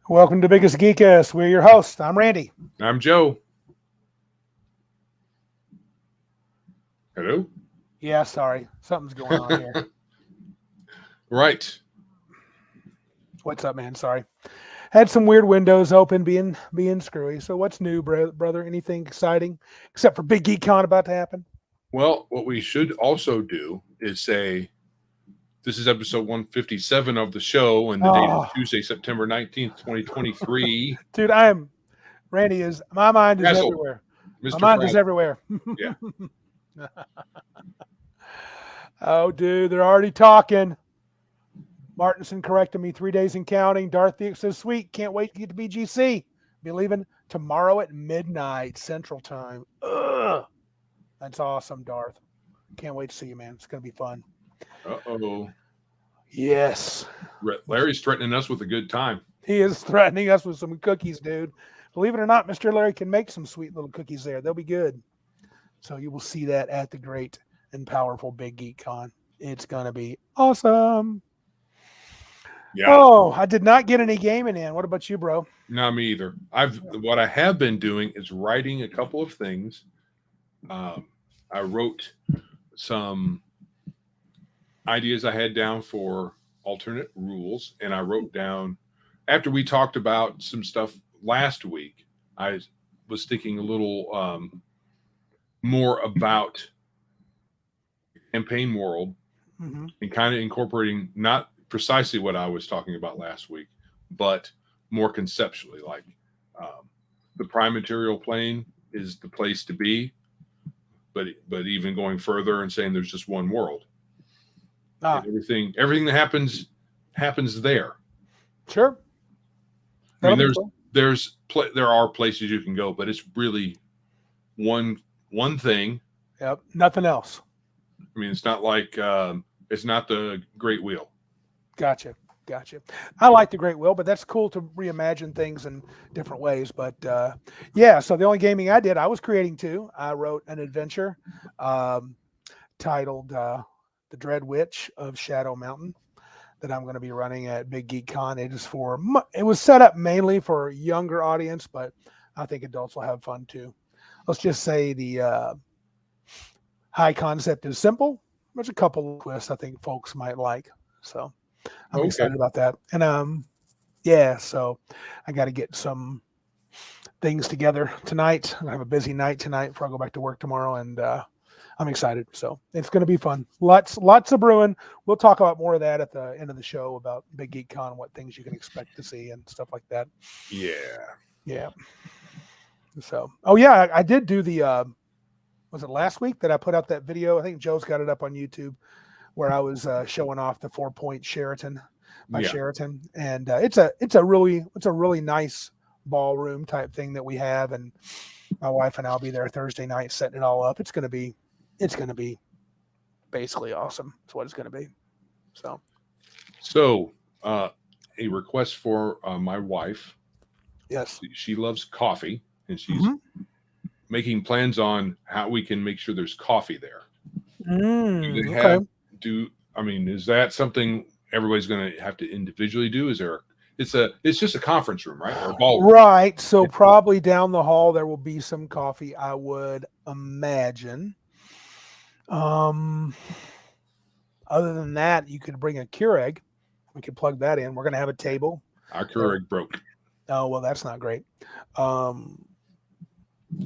Welcome to Biggest Geek-Ass. We're your hosts. I'm Randy. I'm Joe. Hello? Yeah, sorry. Something's going on here. Right. What's up, man? Sorry. Had some weird windows open being screwy. So what's new, brother? Anything exciting? Except for Big Geek Con about to happen? Well, what we should also do is say this is episode 157 of the show, and the date is Oh, Tuesday, September 19th, 2023. dude, my mind is Frazzled, everywhere. My Mr. mind is Frazzled. everywhere. Yeah. Oh, dude, they're already talking. Martinson corrected me 3 days and counting. Darth Theater says, sweet, can't wait to get to BGC. Be leaving tomorrow at midnight Central Time. Ugh. That's awesome, Darth. Can't wait to see you, man. It's going to be fun. Uh-oh. Yes. Larry's threatening us with a good time. He is threatening us with some cookies, dude. Believe it or not, Mr. Larry can make some sweet little cookies there. They'll be good. So you will see that at the great and powerful Big Geek Con. It's going to be awesome. Yeah. Oh, I did not get any gaming in. What about you, bro? Not me either. What I have been doing is writing a couple of things. I wrote some ideas I had down for alternate rules, and I wrote down after we talked about some stuff last week. I was thinking a little more about campaign world Mm-hmm. and kind of incorporating not precisely what I was talking about last week, but more conceptually, like the prime material plane is the place to be, but even going further and saying there's just one world. And everything that happens there. Sure. I mean, there are places you can go, but it's really one thing. Yep. Nothing else. I mean, it's not like it's not the Great Wheel. Gotcha. I like the Great Wheel, but that's cool to reimagine things in different ways. But yeah, so the only gaming I did, I was creating too. I wrote an adventure titled The Dread Witch of Shadow Mountain that I'm going to be running at Big Geek Con. It was set up mainly for a younger audience, but I think adults will have fun too. Let's just say the high concept is simple. There's a couple of twists I think folks might like. So I'm excited about that. And yeah, so I got to get some things together tonight. I have a busy night tonight before I go back to work tomorrow, and I'm excited. So it's going to be fun. Lots of brewing. We'll talk about more of that at the end of the show about Big Geek Con, what things you can expect to see and stuff like that. Yeah. So, oh yeah, I did do the. Was it last week that I put out that video? I think Joe's got it up on YouTube, where I was showing off the 4-point Sheraton by Sheraton, and it's a really nice ballroom type thing that we have, and my wife and I'll be there Thursday night setting it all up. It's gonna be basically awesome. That's what it's gonna be. So a request for my wife. Yes, she loves coffee, and she's making plans on how we can make sure there's coffee there. Is that something everybody's going to have to individually do? It's just a conference room, right? Or a ballroom. Right. So probably down the hall there will be some coffee, I would imagine. Other than that, you could bring a Keurig. We could plug that in. We're going to have a table. Our Keurig broke. Oh, well, that's not great.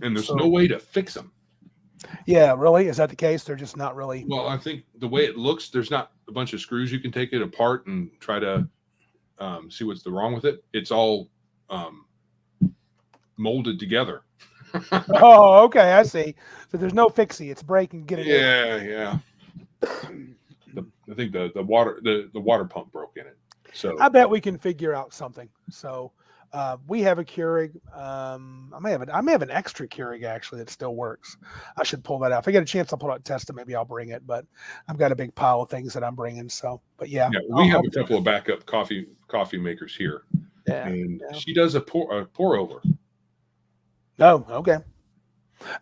And there's no way to fix them. Yeah, really? Is that the case? They're just not really. Well, I think the way it looks, there's not a bunch of screws you can take it apart and try to see what's wrong with it. It's all molded together. Oh, okay. I see. So there's no fixie. It's break and get it. Yeah. I think the water pump broke in it. So I bet we can figure out something. So we have a Keurig. I may have an extra Keurig actually that still works. I should pull that out. If I get a chance, I'll pull out and test it. Maybe I'll bring it. But I've got a big pile of things that I'm bringing. So, but yeah, we have a couple of backup coffee makers here. Yeah, and she does a pour over. Oh, okay.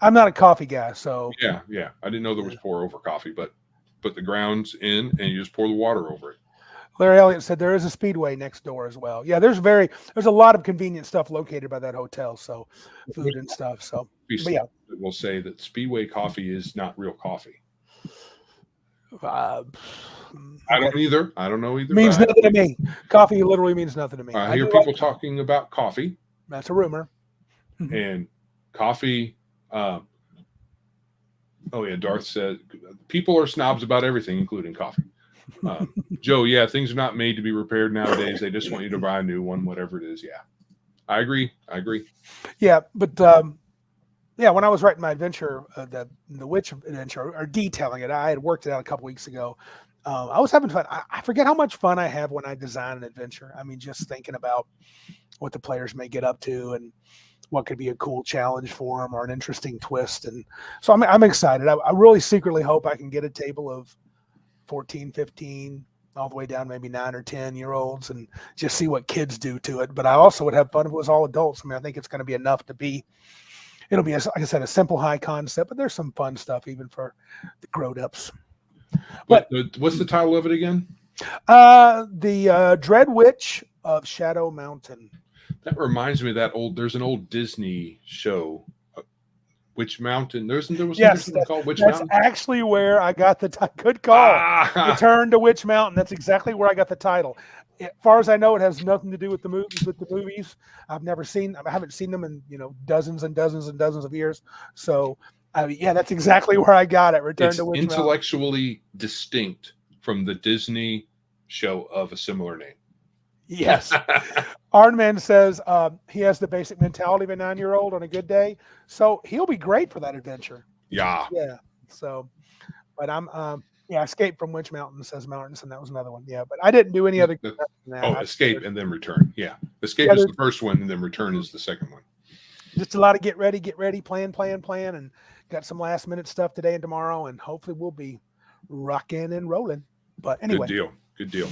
I'm not a coffee guy, so yeah. I didn't know there was pour over coffee, but put the grounds in and you just pour the water over it. Larry Elliott said there is a Speedway next door as well. Yeah, there's a lot of convenient stuff located by that hotel. So food and stuff. So, but yeah, Will say that Speedway coffee is not real coffee. okay. I don't either. I don't know either. Means nothing to me. Coffee literally means nothing to me. I hear people talking about coffee. That's a rumor. And coffee. Oh yeah, Darth said people are snobs about everything, including coffee. Joe, yeah, things are not made to be repaired nowadays. They just want you to buy a new one, whatever it is. Yeah, I agree. Yeah, but yeah, when I was writing my adventure, the witch adventure, or detailing it, I had worked it out a couple weeks ago. I was having fun. I forget how much fun I have when I design an adventure. I mean, just thinking about what the players may get up to and what could be a cool challenge for them or an interesting twist. And so I'm excited. I really secretly hope I can get a table of 14, 15, all the way down maybe 9 or 10-year-olds and just see what kids do to it. But I also would have fun if it was all adults. I mean, I think it's going to be enough to be, it'll be, like I said, a simple high concept, but there's some fun stuff even for the grown-ups. But what's the title of it again? The Dread Witch of Shadow Mountain. That reminds me of there's an old Disney show, Witch Mountain. There was something called Witch Mountain. That's actually where I got the good call. Return to Witch Mountain. That's exactly where I got the title. As far as I know, it has nothing to do with the movies. I haven't seen them in dozens and dozens and dozens of years. So yeah, that's exactly where I got it. Return to Witch Mountain. Intellectually distinct from the Disney show of a similar name. Yes. Arnman says he has the basic mentality of a 9-year-old on a good day, so he'll be great for that adventure. Yeah. So, but I'm Escape from Witch Mountain, says Martinson. That was another one. Yeah, but I didn't do any other. Escape and then Return. Yeah, Escape is the first one, and then Return is the second one. Just a lot of get ready, plan, and got some last minute stuff today and tomorrow, and hopefully we'll be rocking and rolling. But anyway, good deal.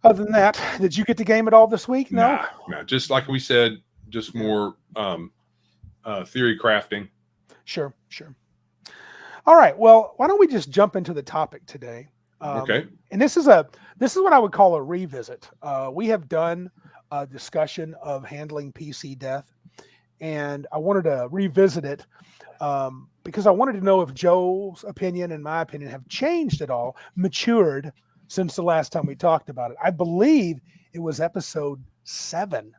Other than that, did you get the game at all this week? No. Nah. Just like we said, just more theory crafting. Sure. All right. Well, why don't we just jump into the topic today? Okay. And this is what I would call a revisit. We have done a discussion of handling PC death, and I wanted to revisit it because I wanted to know if Joe's opinion and my opinion have changed at all, matured since the last time we talked about it. I believe it was episode 7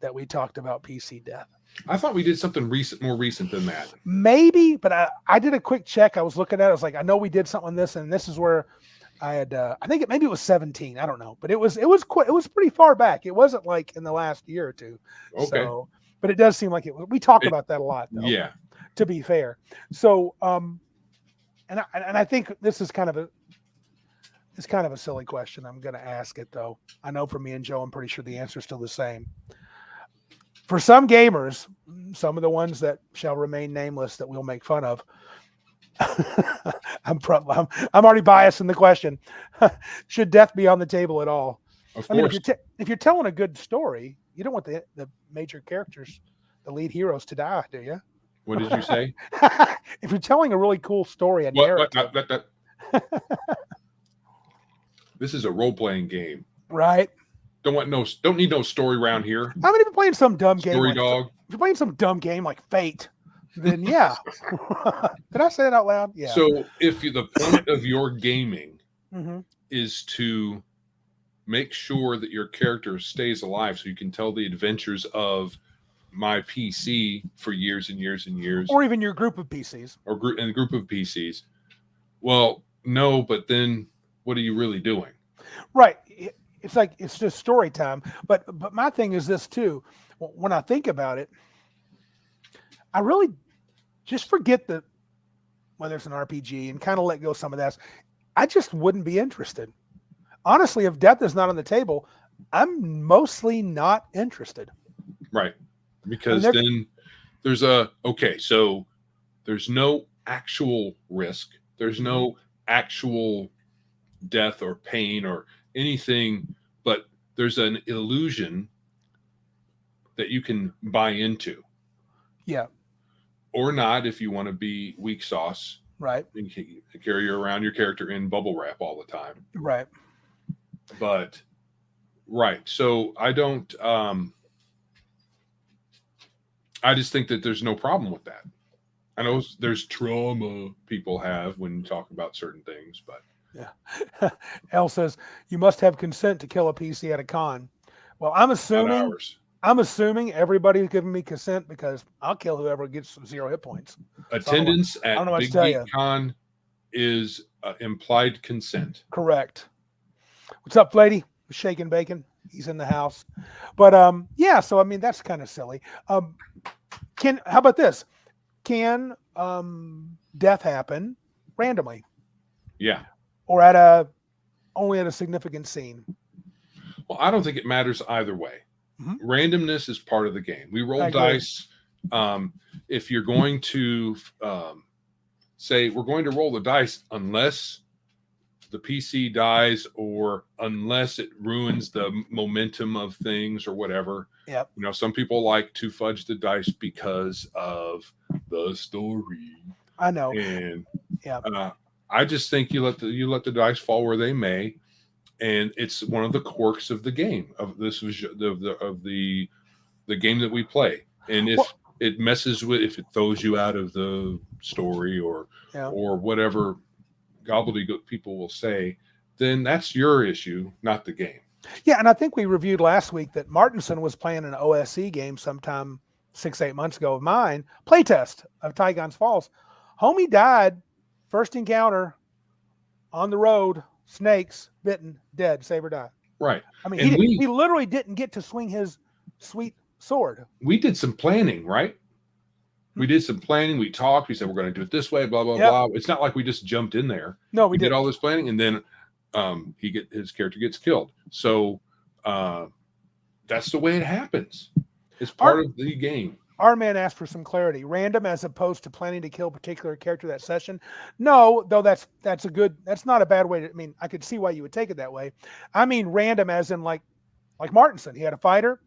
that we talked about PC death. I thought we did something more recent than that. Maybe, but I did a quick check. I was looking at it. I was like, I know we did something on this, and this is where I had. I think maybe it was 17. I don't know, but it was pretty far back. It wasn't like in the last year or two. Okay. So, but it does seem like it. We talked about that a lot, though. Yeah. To be fair, so and I think this is kind of a. It's kind of a silly question. I'm going to ask it, though. I know for me and Joe, I'm pretty sure the answer is still the same. For some gamers, some of the ones that shall remain nameless that we'll make fun of, I'm already biased in the question. Should death be on the table at all? Of course. Mean, if you're telling a good story, you don't want the major characters, the lead heroes, to die, do you? What did you say? If you're telling a really cool story, this is a role-playing game, right? Don't need no story around here. I mean, if you're playing some dumb game, Story dog. If you're playing some dumb game like Fate, then yeah. Did I say it out loud? Yeah. So if the point of your gaming is to make sure that your character stays alive, so you can tell the adventures of my PC for years and years and years, or even your group of PCs, and a group of PCs. Well, no, but then what are you really doing? Right. It's like it's just story time. But my thing is this too. When I think about it, I really just forget whether it's an RPG and kind of let go some of that. I just wouldn't be interested. Honestly, if death is not on the table, I'm mostly not interested. Right. Because then there's so there's no actual risk. There's no actual death or pain or anything, but there's an illusion that you can buy into. Yeah. Or not, if you want to be weak sauce. Right. And carry around your character in bubble wrap all the time. Right. But right. So I don't I just think that there's no problem with that. I know there's trauma people have when you talk about certain things, but Yeah. L says you must have consent to kill a PC at a con. Well, not ours. I'm assuming everybody's giving me consent because I'll kill whoever gets 0 hit points. So Attendance I don't know at what to Big tell Geek you. Con is implied consent. Correct. What's up, lady? Shaking bacon. He's in the house. But yeah, so I mean that's kind of silly. How about this? Can death happen randomly Yeah. or at only at a significant scene? Well, I don't think it matters either way. Mm-hmm. Randomness is part of the game. We roll I agree. dice. If you're going to say we're going to roll the dice, unless the PC dies or unless it ruins the momentum of things or whatever. Yep. You know, some people like to fudge the dice because of the story. I know. And Yeah. I just think you let the dice fall where they may, and it's one of the quirks of the game of this was the game that we play. And if it messes with, if it throws you out of the story or whatever gobbledygook people will say, then that's your issue, not the game. Yeah, and I think we reviewed last week that Martinson was playing an OSE game sometime 6-8 months ago of mine, playtest of Tygon's Falls. Homie died, first encounter on the road, snakes, bitten, dead, save or die. Right. I mean, he literally didn't get to swing his sweet sword. We did some planning, right? We did some planning. We talked. We said we're going to do it this way. Blah blah blah. It's not like we just jumped in there. No, we did all this planning, and then his character gets killed. So that's the way it happens. It's part of the game. Our man asked for some clarity. Random as opposed to planning to kill a particular character that session. No, though that's not a bad way to. I mean, I could see why you would take it that way. I mean, random as in like Martinson. He had a fighter,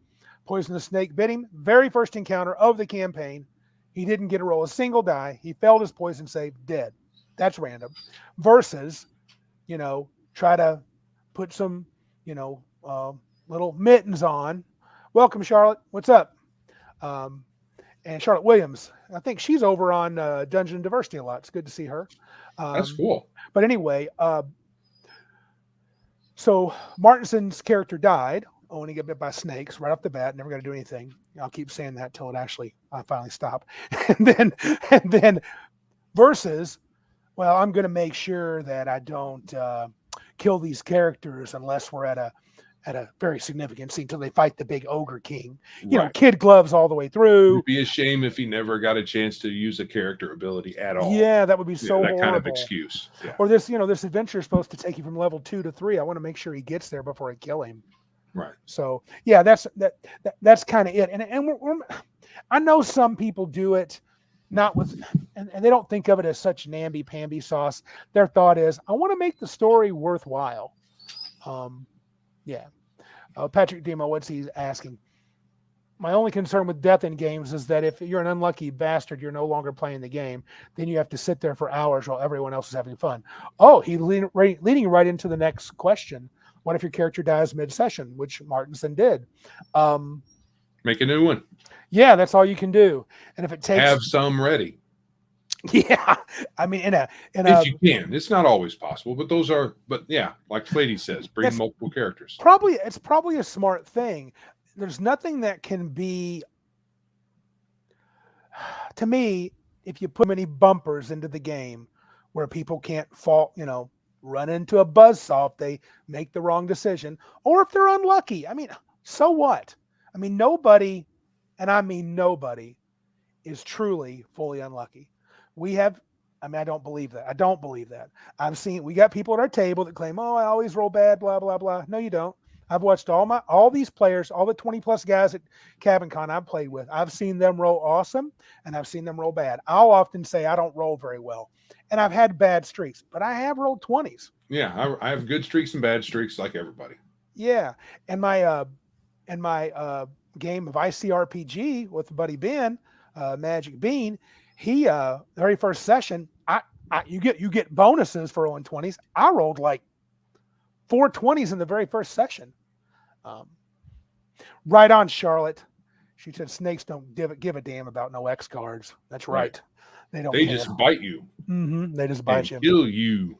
poisonous snake bit him. Very first encounter of the campaign. He didn't get to roll a single die. He failed his poison save, dead. That's random. Versus, try to put some, little mittens on. Welcome, Charlotte. What's up? And Charlotte Williams. I think she's over on Dungeon Diversity a lot. It's good to see her. That's cool. But anyway, so Martinson's character died. When he got bit by snakes right off the bat, never got to do anything. I'll keep saying that till I finally stop. and then versus, well, I'm going to make sure that I don't kill these characters unless we're at a very significant scene till they fight the big ogre king. You know, kid gloves all the way through. It'd be a shame if he never got a chance to use a character ability at all. Yeah, that would be so that horrible. kind of excuse. Yeah. Or this adventure is supposed to take you from level 2 to 3. I want to make sure he gets there before I kill him. Right. So yeah, that's kind of it. And I know some people do it not with, and they don't think of it as such namby-pamby sauce. Their thought is, I want to make the story worthwhile. Yeah. Patrick Demo, what's he asking? My only concern with death in games is that if you're an unlucky bastard, you're no longer playing the game. Then you have to sit there for hours while everyone else is having fun. Oh, he's leading right into the next question. What if your character dies mid-session, which Martinson did? Make a new one. Yeah, that's all you can do. And if it takes, have some ready. Yeah, I mean, if you can, it's not always possible, but those are. But yeah, like Flady says, bring multiple characters. It's probably a smart thing. There's nothing that can be, to me, if you put many bumpers into the game where people can't fall, run into a buzzsaw if they make the wrong decision, or if they're unlucky. I mean, so what? I mean, nobody, and I mean nobody, is truly fully unlucky. I don't believe that. We got people at our table that claim, oh, I always roll bad, blah, blah, blah. No, you don't. I've watched all these players, all the 20 plus guys at Cabin Con I've played with. I've seen them roll awesome and I've seen them roll bad. I'll often say I don't roll very well. And I've had bad streaks, but I have rolled 20s. Yeah, I have good streaks and bad streaks like everybody. Yeah. And my game of ICRPG with buddy Ben, Magic Bean, he the very first session, you get bonuses for rolling 20s. I rolled like 4 20s in the very first section. Right on, Charlotte. She said snakes don't give a damn about no X cards. That's right. They don't They care. just bite you. They just bite you. Kill you.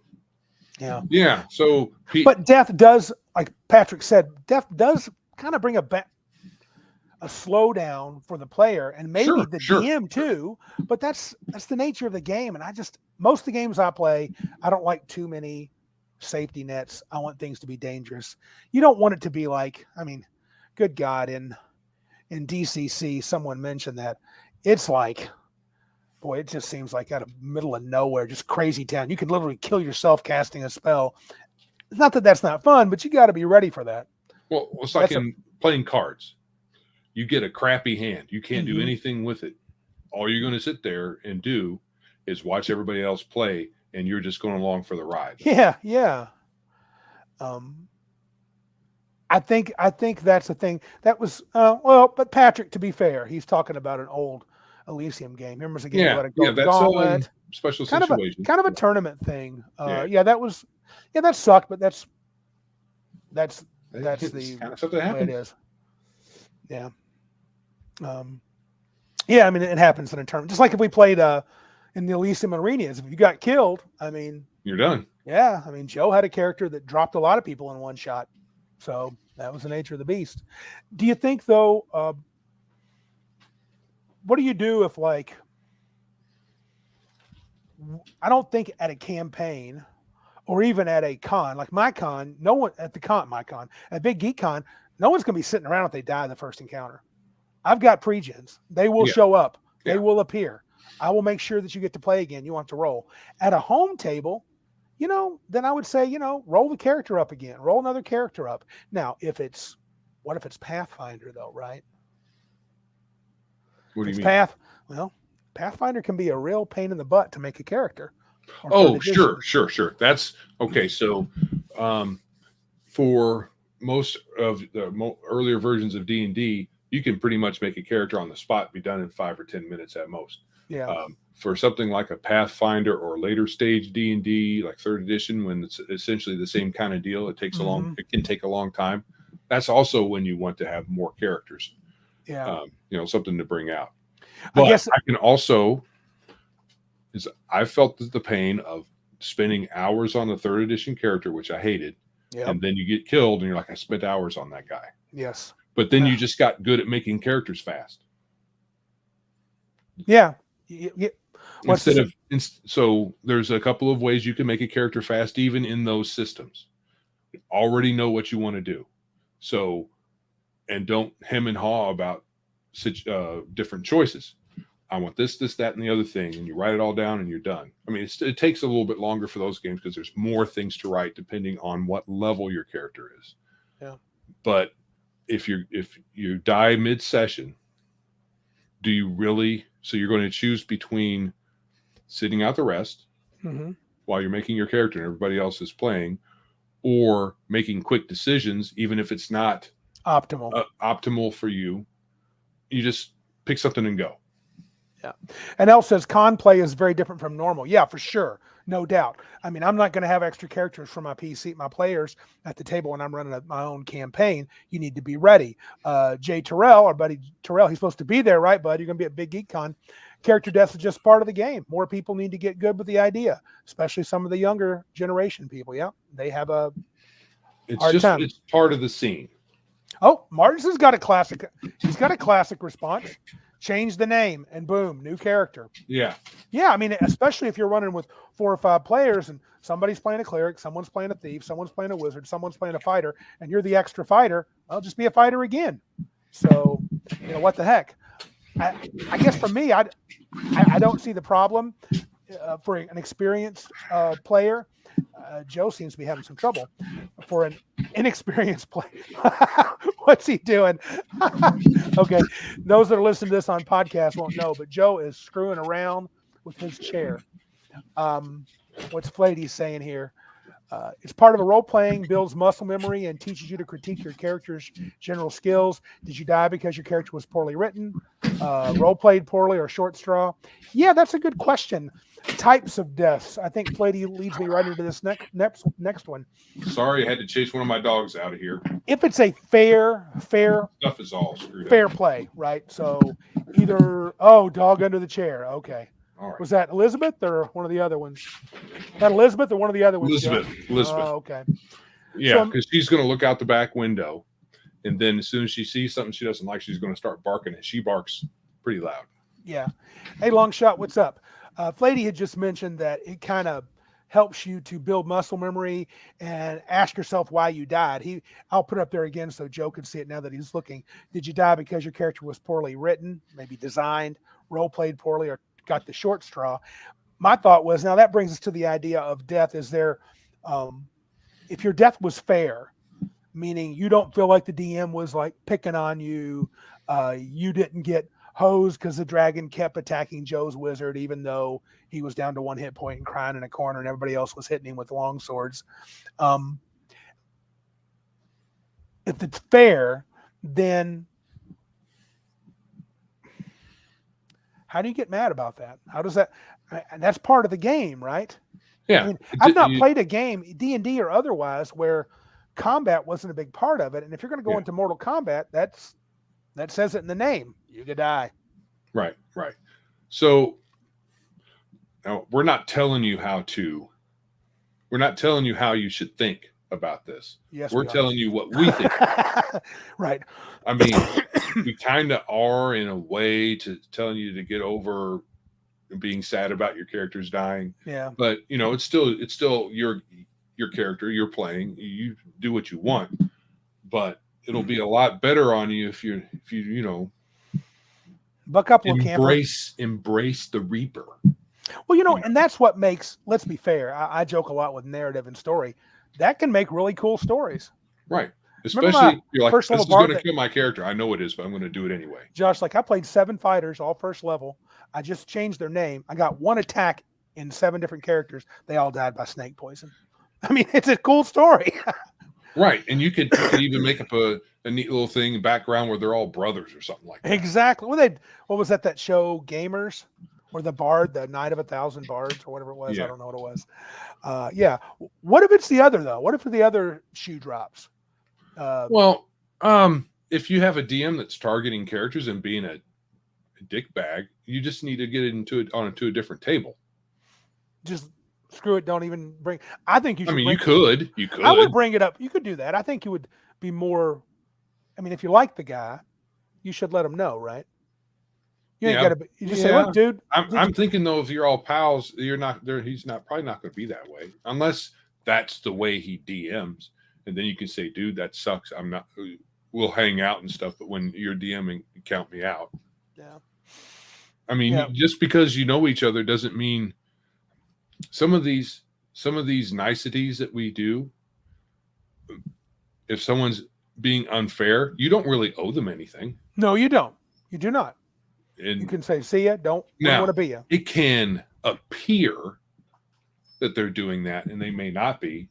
Yeah. Yeah. So, but death does, like Patrick said, death does kind of bring a slowdown for the player and maybe the DM too. But that's the nature of the game. And most of the games I play, I don't like too many safety nets. I want things to be dangerous. You don't want it to be like, I mean, good God, in DCC, someone mentioned that it's like, boy, it just seems like out of middle of nowhere, just crazy town. You can literally kill yourself casting a spell. It's not that that's not fun, but you got to be ready for that. Well, it's like playing cards. You get a crappy hand. You can't do anything with it. All you're going to sit there and do is watch everybody else play, and you're just going along for the ride. Yeah, yeah. I think that's the thing. That was but Patrick, to be fair, he's talking about an old Elysium game. Remember the game about a gauntlet? Special kind situation. Kind of a tournament thing. That sucked, but that's the kind of stuff that happens. Way it is. Yeah. Yeah, I mean it happens in a tournament. Just like if we played in the Elysium arenas, if you got killed, I mean you're done. Yeah, I mean Joe had a character that dropped a lot of people in one shot. So that was the nature of the beast. Do you think, though, what do you do if, like, I don't think at a campaign or even at a con, like my con, no one at at Big Geek Con, no one's going to be sitting around if they die in the first encounter. I've got pre-gens. They will show up. They will appear. I will make sure that you get to play again. You want to roll. At a home table, then I would say, roll the character up again, roll another character up. Now, what if it's Pathfinder though, right? What do you mean? Pathfinder can be a real pain in the butt to make a character. Oh, sure. That's okay. So, for most of the earlier versions of D&D, you can pretty much make a character on the spot, be done in 5 or 10 minutes at most. Yeah. For something like a Pathfinder or later stage D&D, like 3rd edition, when it's essentially the same kind of deal, it takes it can take a long time. That's also when you want to have more characters. Yeah. Something to bring out. But I can also, I felt the pain of spending hours on the 3rd edition character, which I hated. Yep. And then you get killed and you're like, I spent hours on that guy. Yes. But then you just got good at making characters fast. Yeah. So there's a couple of ways you can make a character fast, even in those systems. You already know what you want to do. So, and don't hem and haw about different choices. I want this, that, and the other thing. And you write it all down and you're done. I mean, it takes a little bit longer for those games because there's more things to write depending on what level your character is. Yeah. But if you die mid-session, do you really? So you're going to choose between sitting out the rest while you're making your character and everybody else is playing, or making quick decisions, even if it's not optimal for you. You just pick something and go. Yeah. And Elle says con play is very different from normal. Yeah, for sure. No doubt. I mean, I'm not going to have extra characters for my players at the table when I'm running my own campaign. You need to be ready. Jay Terrell, our buddy Terrell, he's supposed to be there, right, bud? You're going to be at Big Geek Con. Character death is just part of the game. More people need to get good with the idea, especially some of the younger generation people. Yeah, they have a hard time. It's part of the scene. Oh, Martin's has got a classic. He's got a classic response. Change the name and boom, new character. Yeah. Yeah, I mean, especially if you're running with 4 or 5 players and somebody's playing a cleric, someone's playing a thief, someone's playing a wizard, someone's playing a fighter, and you're the extra fighter, I'll just be a fighter again. So, what the heck? I guess for me, I don't see the problem for an experienced player. Joe seems to be having some trouble. For an inexperienced player, what's he doing? Okay, those that are listening to this on podcast won't know, but Joe is screwing around with his chair. What's Flaty saying here? It's part of a role playing, builds muscle memory, and teaches you to critique your character's general skills. Did you die because your character was poorly written, role played poorly, or short straw? Yeah, that's a good question. Types of deaths. I think Flady leads me right into this next one. Sorry, I had to chase one of my dogs out of here. If it's a fair Stuff is all screwed fair up. play, right? So either dog under the chair. Okay. All right. Was that Elizabeth or one of the other ones? That Elizabeth or one of the other ones? Joe? Elizabeth. Oh, okay. Yeah, because she's going to look out the back window, and then as soon as she sees something she doesn't like, she's going to start barking, and she barks pretty loud. Yeah. Hey, long shot, what's up? Flady had just mentioned that it kind of helps you to build muscle memory and ask yourself why you died. I'll put it up there again so Joe can see it now that he's looking. Did you die because your character was poorly written, maybe designed, role played poorly, or got the short straw? My thought was, now that brings us to the idea of death. Is there, if your death was fair, meaning you don't feel like the DM was like picking on you, you didn't get hosed because the dragon kept attacking Joe's wizard, even though he was down to 1 hit point and crying in a corner and everybody else was hitting him with long swords. If it's fair, then how do you get mad about that? How does that, and that's part of the game, right? Yeah. I mean, I've not played a game, D&D or otherwise, where combat wasn't a big part of it. And if you're going to go into Mortal Kombat, that says it in the name. You could die. Right. So now we're not telling you how you should think about this. Yes, we're telling you what we think. Right. I mean, we kind of are in a way to telling you to get over being sad about your characters dying. Yeah. But it's still your character you're playing. You do what you want, but it'll be a lot better on you if you buck up, little camper. Embrace the Reaper. Well, and that's what makes. Let's be fair. I joke a lot with narrative and story. That can make really cool stories. Right. Especially you're like, this is going to kill my character. I know it is, but I'm going to do it anyway. Josh, like I played 7 fighters, all first level. I just changed their name. I got 1 attack in 7 different characters. They all died by snake poison. I mean, it's a cool story. Right. And you could even make up a neat little thing in background where they're all brothers or something like that. Exactly. What was that show, Gamers? Or the Bard, the Night of 1,000 Bards, or whatever it was. Yeah. I don't know what it was. Yeah. What if it's the other, though? What if the other shoe drops? If you have a DM that's targeting characters and being a dick bag, you just need to get into a different table. Just screw it. Don't even bring. I think you should. I mean, you could. I would bring it up. You could do that. I think you would be more. I mean, if you like the guy, you should let him know, right? You ain't gotta. You just say, "Look, dude." I'm thinking though, if you're all pals, you're not there. He's probably not going to be that way, unless that's the way he DMs, and then you can say, "Dude, that sucks. I'm not. We'll hang out and stuff, but when you're DMing, count me out." Yeah. I mean, just because you know each other doesn't mean some of these niceties that we do. If someone's being unfair, you don't really owe them anything. No, you don't. You do not. And you can say, "See ya." Don't want to be ya. It can appear that they're doing that, and they may not be.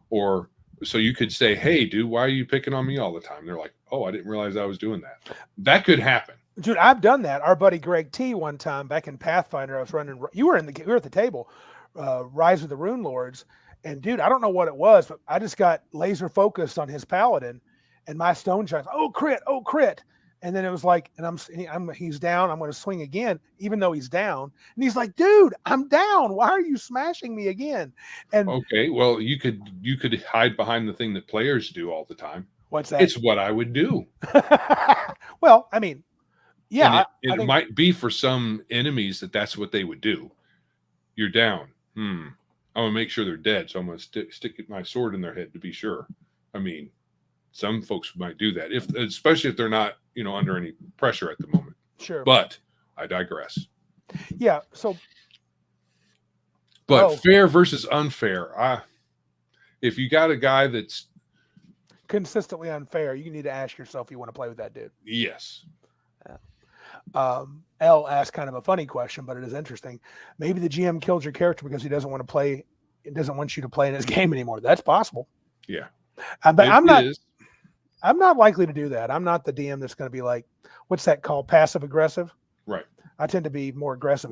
Or so you could say, "Hey, dude, why are you picking on me all the time?" They're like, "Oh, I didn't realize I was doing that." That could happen. Dude, I've done that. Our buddy Greg T. one time back in Pathfinder, I was running. We were at the table, Rise of the Rune Lords, and dude, I don't know what it was, but I just got laser focused on his paladin, and my stone shots. Oh crit! And then it was like, and he's down. I'm going to swing again, even though he's down. And he's like, "Dude, I'm down. Why are you smashing me again?" And okay, well, you could hide behind the thing that players do all the time. What's that? It's what I would do. Well, I mean, yeah, it might be for some enemies that's what they would do. You're down. I'm gonna make sure they're dead, so I'm gonna stick my sword in their head to be sure. I mean, some folks might do that, especially if they're not, under any pressure at the moment. Sure. But I digress. Yeah. So. But fair versus unfair. If you got a guy that's consistently unfair, you need to ask yourself if you want to play with that dude. Yes. L asked kind of a funny question, but it is interesting. Maybe the GM killed your character because he doesn't want to play doesn't want you to play in his game anymore. That's possible. Yeah. But I'm not. Is. I'm not likely to do that. I'm not the DM that's going to be like, what's that called? Passive aggressive. Right. I tend to be more aggressive.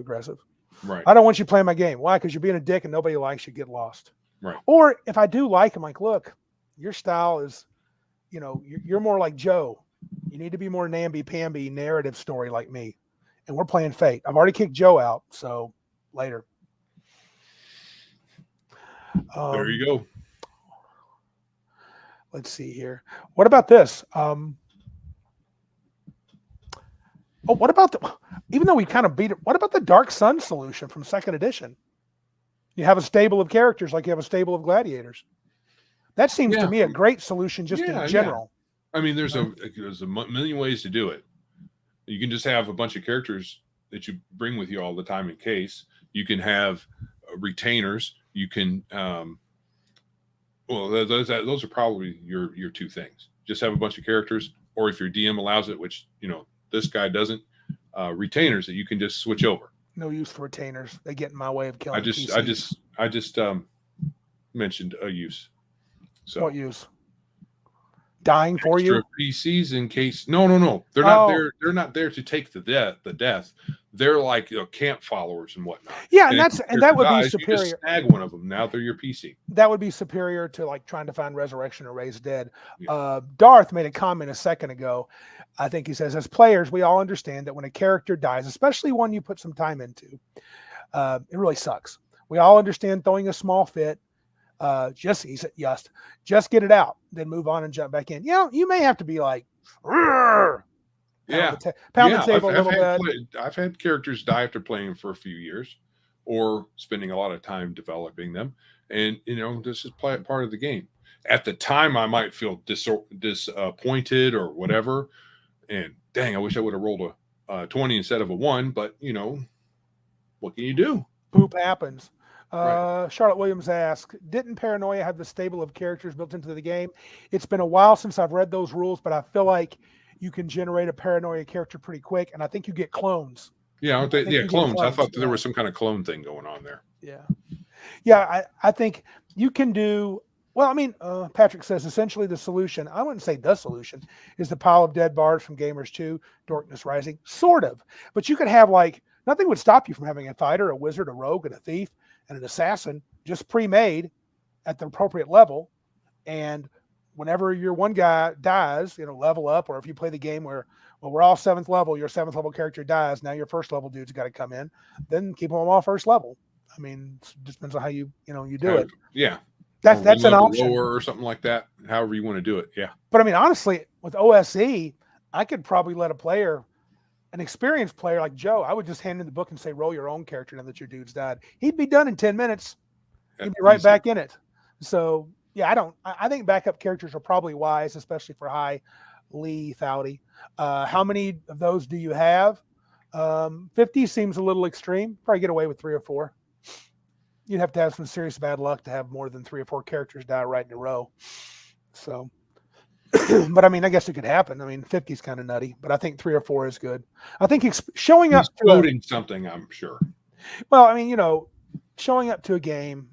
Right. I don't want you playing my game. Why? Because you're being a dick and nobody likes you. Get lost. Right. Or if I do like him, like, look, your style is, you're more like Joe. You need to be more namby-pamby narrative story like me. And we're playing Fate. I've already kicked Joe out, so later. There you go. Let's see here. What about this? What about even though we kind of beat it, what about the Dark Sun solution from 2nd edition? You have a stable of characters like you have a stable of gladiators. That seems to me a great solution just in general. Yeah. I mean, there's a million ways to do it. You can just have a bunch of characters that you bring with you all the time in case. You can have retainers. You can those are probably your two things. Just have a bunch of characters, or if your DM allows it, which this guy doesn't, retainers that you can just switch over. No use for retainers. They get in my way of killing. I just mentioned a use. So what use? Dying for you? PCs in case. No. They're not there. They're not there to take the death. They're like camp followers and whatnot. Yeah, and that would be superior. You just snag one of them. Now they're your PC. That would be superior to like trying to find resurrection or raise dead. Yeah. Darth made a comment a second ago. I think he says, as players, we all understand that when a character dies, especially one you put some time into, it really sucks. We all understand throwing a small fit. Just get it out, then move on and jump back in. You may have to be like, pound the table a little bit. I've had characters die after playing for a few years, or spending a lot of time developing them, and this is part of the game. At the time, I might feel disappointed or whatever, and dang, I wish I would have rolled a 20 instead of a 1. But what can you do? Poop happens. Right. Charlotte Williams asks, didn't Paranoia have the stable of characters built into the game? It's been a while since I've read those rules, but I feel like you can generate a Paranoia character pretty quick, and I think you get clones. Yeah, clones. I thought there was some kind of clone thing going on there. Yeah. I think you can do. Well, I mean, Patrick says essentially the solution, I wouldn't say the solution, is the pile of dead bards from Gamers 2, Darkness Rising. Sort of. But you could have nothing would stop you from having a fighter, a wizard, a rogue, and a thief, and an assassin just pre-made at the appropriate level. And whenever your one guy dies, level up, or if you play the game where, we're all 7th level, your 7th level character dies, now your 1st level dude's got to come in, then keep them all 1st level. I mean, it just depends on how you do it. Yeah. That's an option. Lower or something like that, however you want to do it. Yeah. But I mean, honestly, with OSE, I could probably let an experienced player like Joe, I would just hand in the book and say, roll your own character now that your dude's died. He'd be done in 10 minutes. He'd be right back in it. So yeah, I think backup characters are probably wise, especially for high lethality. How many of those do you have? 50 seems a little extreme. Probably get away with 3 or 4. You'd have to have some serious bad luck to have more than 3 or 4 characters die right in a row. So, but I mean, I guess it could happen. I mean, 50 is kind of nutty, but I think 3 or 4 is good. I think showing up to something, I'm sure. Well, I mean, showing up to a game,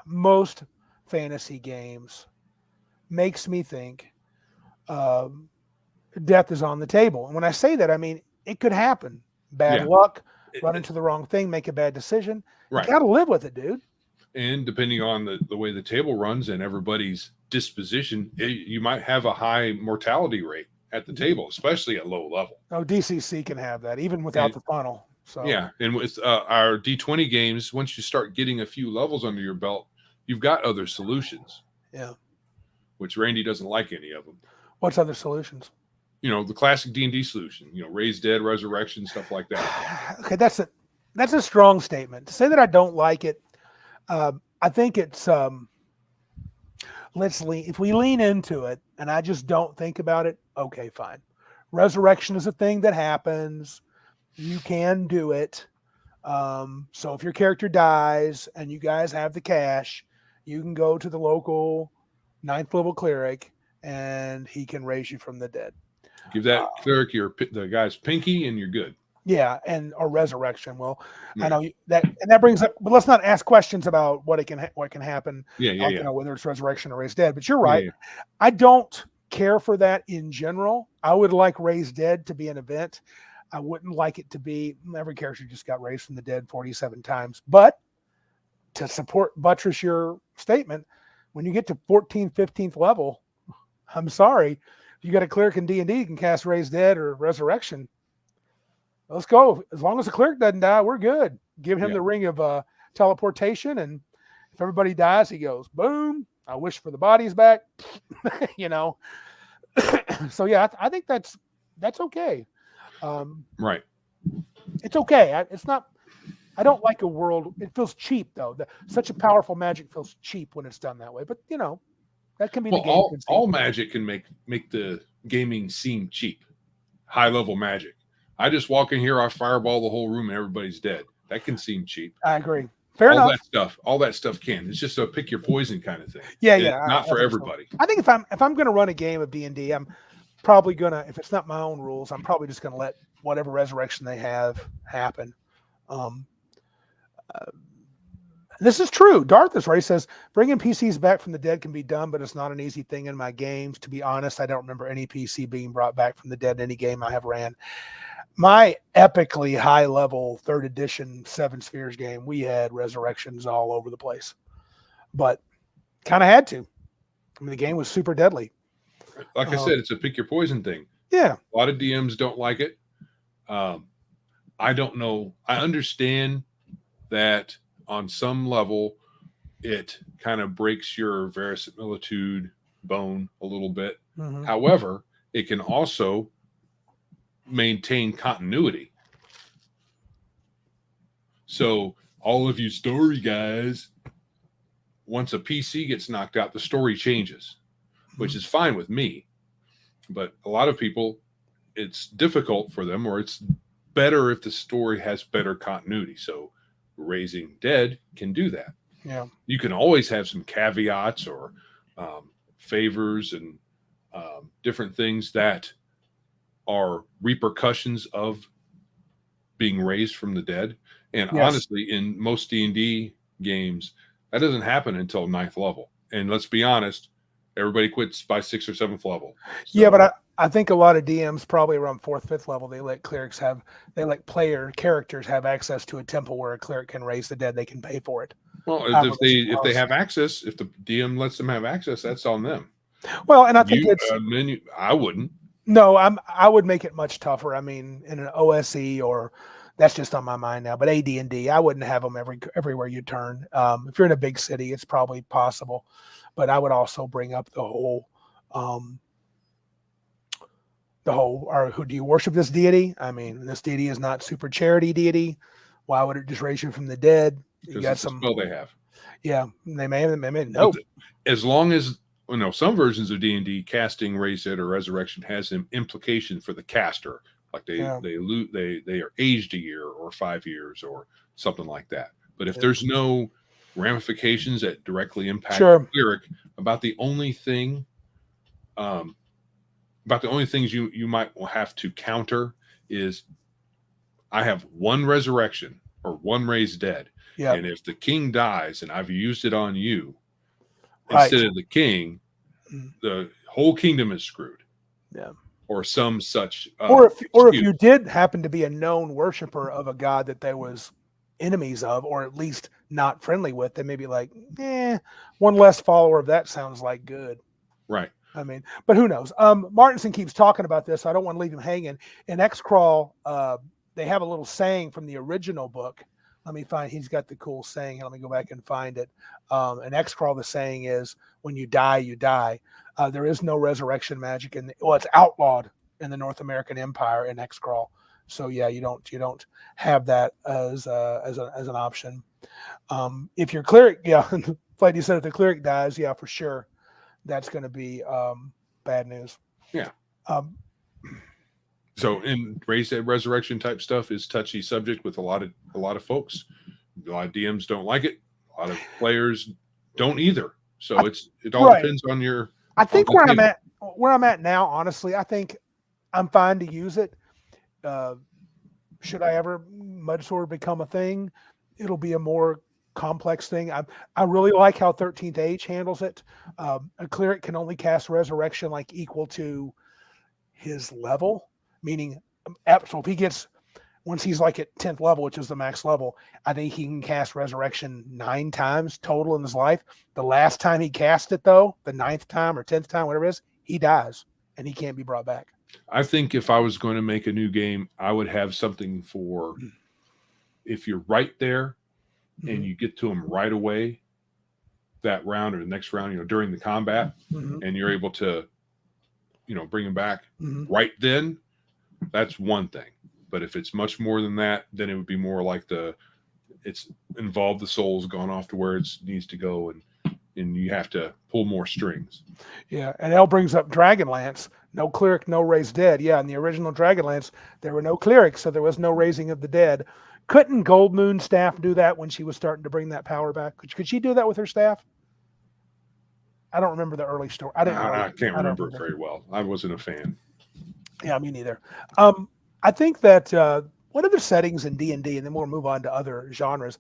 most fantasy games makes me think death is on the table. And when I say that, I mean, it could happen. Bad luck, run into the wrong thing, make a bad decision. Right. You got to live with it, dude. And depending on the way the table runs and everybody's disposition, you might have a high mortality rate at the table, especially at low level. Oh, DCC can have that even without the funnel. So yeah, and with our D20 games, once you start getting a few levels under your belt, you've got other solutions. Yeah. Which Randy doesn't like any of them. What's other solutions? The classic D&D solution, raise dead, resurrection, stuff like that. Okay, that's a strong statement. To say that I don't like it, I think it's if we lean into it and I just don't think about it, okay, fine. Resurrection is a thing that happens. You can do it. So if your character dies and you guys have the cash, you can go to the local 9th level cleric and he can raise you from the dead. Give that cleric the guy's pinky and you're good. Yeah, and or resurrection. Well, I Right. know that, and that brings up. But let's not ask questions about what can happen, Yeah, yeah, like yeah, whether it's resurrection or raised dead. But you're yeah, right. yeah. I don't care for that in general. I would like raised dead to be an event. I wouldn't like it to be every character just got raised from the dead 47 times. But to support buttress your statement, when you get to 14th, 15th level, I'm sorry, if you got a cleric in D&D, you can cast raised dead or resurrection. Let's go. As long as the cleric doesn't die, we're good. Give him Yeah. the ring of teleportation, and if everybody dies, he goes boom. I wish for the bodies back. you know. So yeah, I think that's okay. Um, Right. it's okay. It's not. I don't like a world. It feels cheap though. Such a powerful magic feels cheap when it's done that way. But that can be the Well, game all conceit. magic can make the gaming seem cheap. High level magic. I just walk in here, I fireball the whole room, and everybody's dead. That can seem cheap. I agree. Fair enough. All that stuff can. It's just a pick your poison kind of thing. Yeah, And yeah. it's not I for think so. everybody. I think if I'm going to run a game of D&D, I'm probably gonna, if it's not my own rules, I'm probably just gonna let whatever resurrection they have happen. Um, uh, this is true. Darth is right. He says bringing PCs back from the dead can be done, but it's not an easy thing in my games. To be honest, I don't remember any PC being brought back from the dead in any game I have ran. My epically high level 3rd edition Seven Spheres game, we had resurrections all over the place, but kind of had to. I mean, the game was super deadly. Like I said, it's a pick your poison thing. Yeah. A lot of DMs don't like it. I don't know. I understand that on some level, it kind of breaks your verisimilitude bone a little bit. Mm-hmm. However, it can also maintain continuity. So, all of you story guys, once a PC gets knocked out, the story changes, which is fine with me. But a lot of people, it's difficult for them, or it's better if the story has better continuity. So, Raising Dead can do that. Yeah. You can always have some caveats or favors and different things that are repercussions of being raised from the dead. And Yes. honestly, in most D&D games, that doesn't happen until 9th level. And let's be honest, everybody quits by 6th or 7th level. So, yeah, but I think a lot of DMs probably around 4th, 5th level, they let player characters have access to a temple where a cleric can raise the dead. They can pay for it. well, if they have access, if the DM lets them have access, that's on them. Well, and I think I wouldn't. No, I would make it much tougher. I mean, in an OSE, or that's just on my mind now. But AD&D, I wouldn't have them everywhere you turn. If you're in a big city, it's probably possible. But I would also bring up the whole, or who do you worship this deity? I mean, this deity is not super charity deity. Why would it just raise you from the dead? You Because got it's a spell they have. Yeah, they may no. As long as some versions of D&D casting raised dead or resurrection has an implication for the caster, like they are aged a year or 5 years or something like that. But if there's no ramifications that directly impact the cleric, about the only things you might have to counter is, I have one resurrection or one raised dead. Yeah. And if the king dies and I've used it on you instead of the king, the whole kingdom is screwed. Yeah. Or some such. Or if you did happen to be a known worshiper of a god that there was enemies of, or at least not friendly with, they may be like, one less follower of that sounds like good. Right. I mean, but who knows? Martinson keeps talking about this, so I don't want to leave him hanging. In X-Crawl, they have a little saying from the original book. Let me find, he's got the cool saying. Let me go back and find it. In X-Crawl, the saying is, when you die, you die. There is no resurrection magic it's outlawed in the North American Empire in X-Crawl. So yeah, you don't have that as an option. If your cleric, like you said, if the cleric dies, yeah, for sure, that's going to be bad news. Yeah. So in raised dead resurrection type stuff is touchy subject with a lot of folks. A lot of DMs don't like it. A lot of players don't either. So it all depends on your. I think where I'm at now, honestly, I think I'm fine to use it. should I ever mud sword become a thing, it'll be a more complex thing. I really like how 13th Age handles it. A cleric can only cast resurrection like equal to his level, meaning so if he gets once he's like at 10th level, which is the max level, I think he can cast resurrection 9 times total in his life. The last time he cast it, though, the 9th time or 10th time, whatever it is, he dies and he can't be brought back. I think if I was going to make a new game, I would have something for if you're right there and you get to them right away that round or the next round, during the combat, and you're able to, bring him back right then, that's one thing. But if it's much more than that, then it would be more like it's involved the soul's gone off to where it needs to go, and you have to pull more strings. Yeah, and Elle brings up Dragonlance. No cleric, no raised dead. Yeah, in the original Dragonlance, there were no clerics, so there was no raising of the dead. Couldn't Gold Moon staff do that when she was starting to bring that power back? Could she do that with her staff? I don't remember the early story. I can't remember it very well. I wasn't a fan. Yeah, me neither. I think that what other settings in D&D, and then we'll move on to other genres.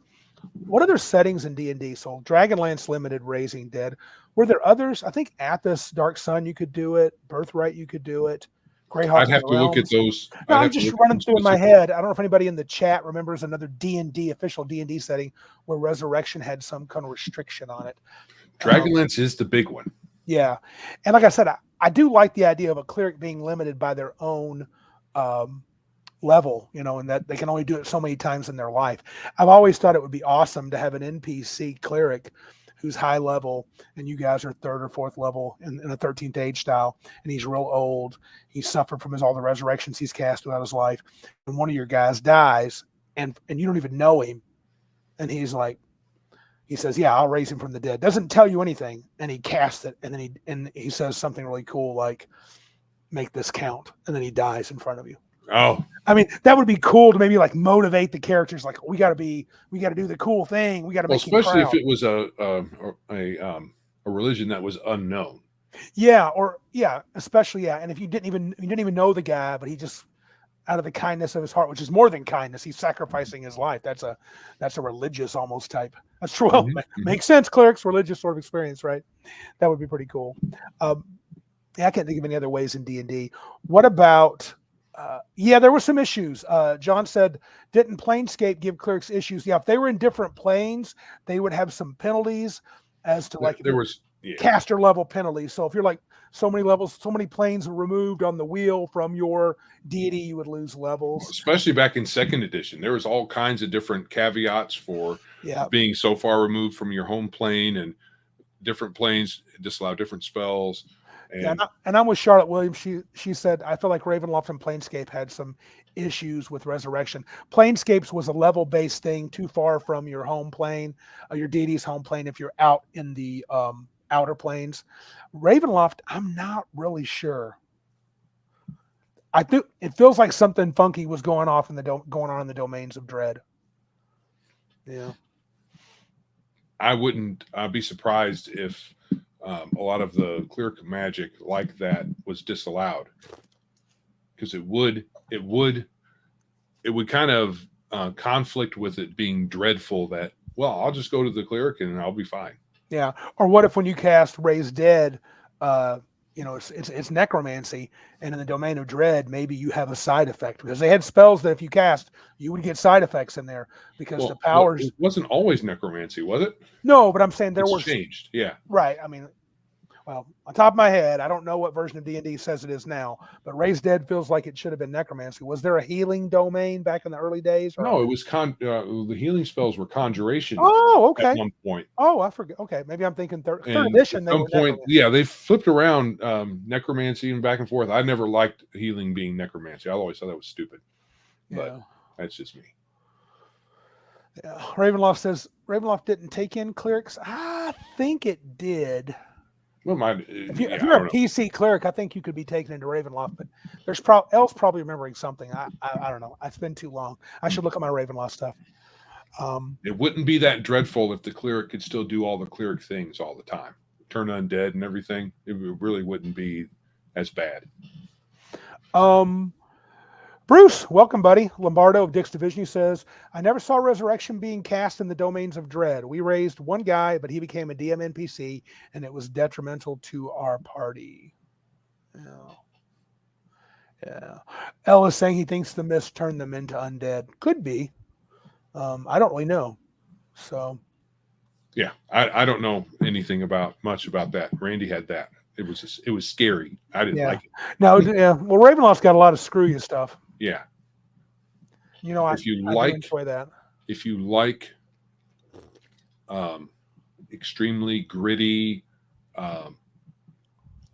What other settings in D&D? So Dragonlance Limited, Raising Dead. Were there others? I think Athos, Dark Sun, you could do it. Birthright, you could do it. Greyhawk. I'd have to look at those. No, I'm just running through in my head. I don't know if anybody in the chat remembers another D&D, official D&D setting where Resurrection had some kind of restriction on it. Dragonlance is the big one. Yeah. And like I said, I do like the idea of a cleric being limited by their own level, and that they can only do it so many times in their life. I've always thought it would be awesome to have an NPC cleric who's high level and you guys are 3rd or 4th level in a 13th Age style, and he's real old. He suffered from all the resurrections he's cast throughout his life, and one of your guys dies and you don't even know him, and he says, yeah, I'll raise him from the dead. Doesn't tell you anything, and he casts it, and then he says something really cool like, make this count, and then he dies in front of you. Oh, I mean, that would be cool to maybe like motivate the characters. Like, we got to do the cool thing. We got to make him especially proud. if it was a religion that was unknown. Yeah, especially and if you didn't even know the guy, but he just out of the kindness of his heart, which is more than kindness, he's sacrificing his life. That's a religious almost type. That's true. Well, makes sense. Clerics, religious sort of experience, right? That would be pretty cool. I can't think of any other ways in D&D. What about? There were some issues. John said, didn't Planescape give clerics issues? Yeah, if they were in different planes, they would have some penalties as to there was caster level penalties. So if you're like so many levels, so many planes are removed on the wheel from your deity, you would lose levels. Especially back in 2nd edition, there was all kinds of different caveats for being so far removed from your home plane, and different planes disallow different spells. And I'm with Charlotte Williams. She said, I feel like Ravenloft and Planescape had some issues with Resurrection. Planescapes was a level-based thing, too far from your home plane, your deity's home plane if you're out in the outer planes. Ravenloft, I'm not really sure. I think it feels like something funky was going on in the domains of Dread. Yeah. I'd be surprised if a lot of the cleric magic like that was disallowed, because it would kind of conflict with it being dreadful that, well, I'll just go to the cleric and I'll be fine. Yeah. Or what if when you cast Raise Dead, it's necromancy, and in the domain of Dread, maybe you have a side effect, because they had spells that if you cast, you would get side effects in there because the powers. It wasn't always necromancy, was it? No, but I'm saying there was changed. Yeah. Right. I mean, well, on top of my head, I don't know what version of D&D says it is now, but Raise Dead feels like it should have been necromancy. Was there a healing domain back in the early days? No, it was the healing spells were conjuration. Oh, okay. At one point. Oh, I forget. Okay, maybe I'm thinking third edition. At some point, they flipped around necromancy and back and forth. I never liked healing being necromancy. I always thought that was stupid. But that's just me. Yeah. Ravenloft says Ravenloft didn't take in clerics. I think it did. Well, if you're a PC cleric, I think you could be taken into Ravenloft, but there's Elle's probably remembering something. I don't know. It's been too long. I should look at my Ravenloft stuff. It wouldn't be that dreadful if the cleric could still do all the cleric things all the time, turn undead and everything. It really wouldn't be as bad. Bruce, welcome, buddy. Lombardo of Dick's Division says, I never saw Resurrection being cast in the Domains of Dread. We raised one guy, but he became a DM NPC, and it was detrimental to our party. Yeah. Yeah. Ellis saying he thinks the mist turned them into undead. Could be. I don't really know. So. Yeah, I don't know anything much about that. Randy had that. It was scary. I didn't like it. No, yeah. Well, Ravenloft's got a lot of screw you stuff. Yeah. You know, I do enjoy that. If you like extremely gritty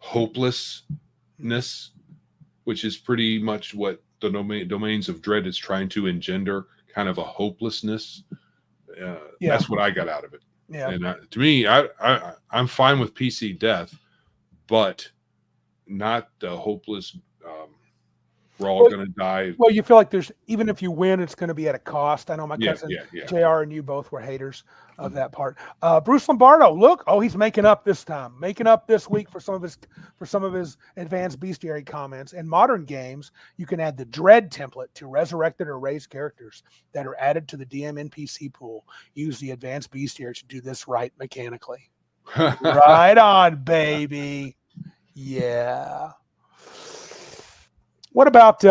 hopelessness, which is pretty much what the Domains of Dread is trying to engender, kind of a hopelessness. That's what I got out of it. Yeah. And to me, I'm fine with PC death, but not the hopeless. We're all going to die. Well, you feel like even if you win, it's going to be at a cost. I know my cousin JR and you both were haters of that part. Bruce Lombardo, look, he's making up this time, making up this week for some of his advanced bestiary comments. In modern games, you can add the Dread template to resurrected or raised characters that are added to the DM NPC pool. Use the advanced bestiary to do this right mechanically. Right on, baby. Yeah. What about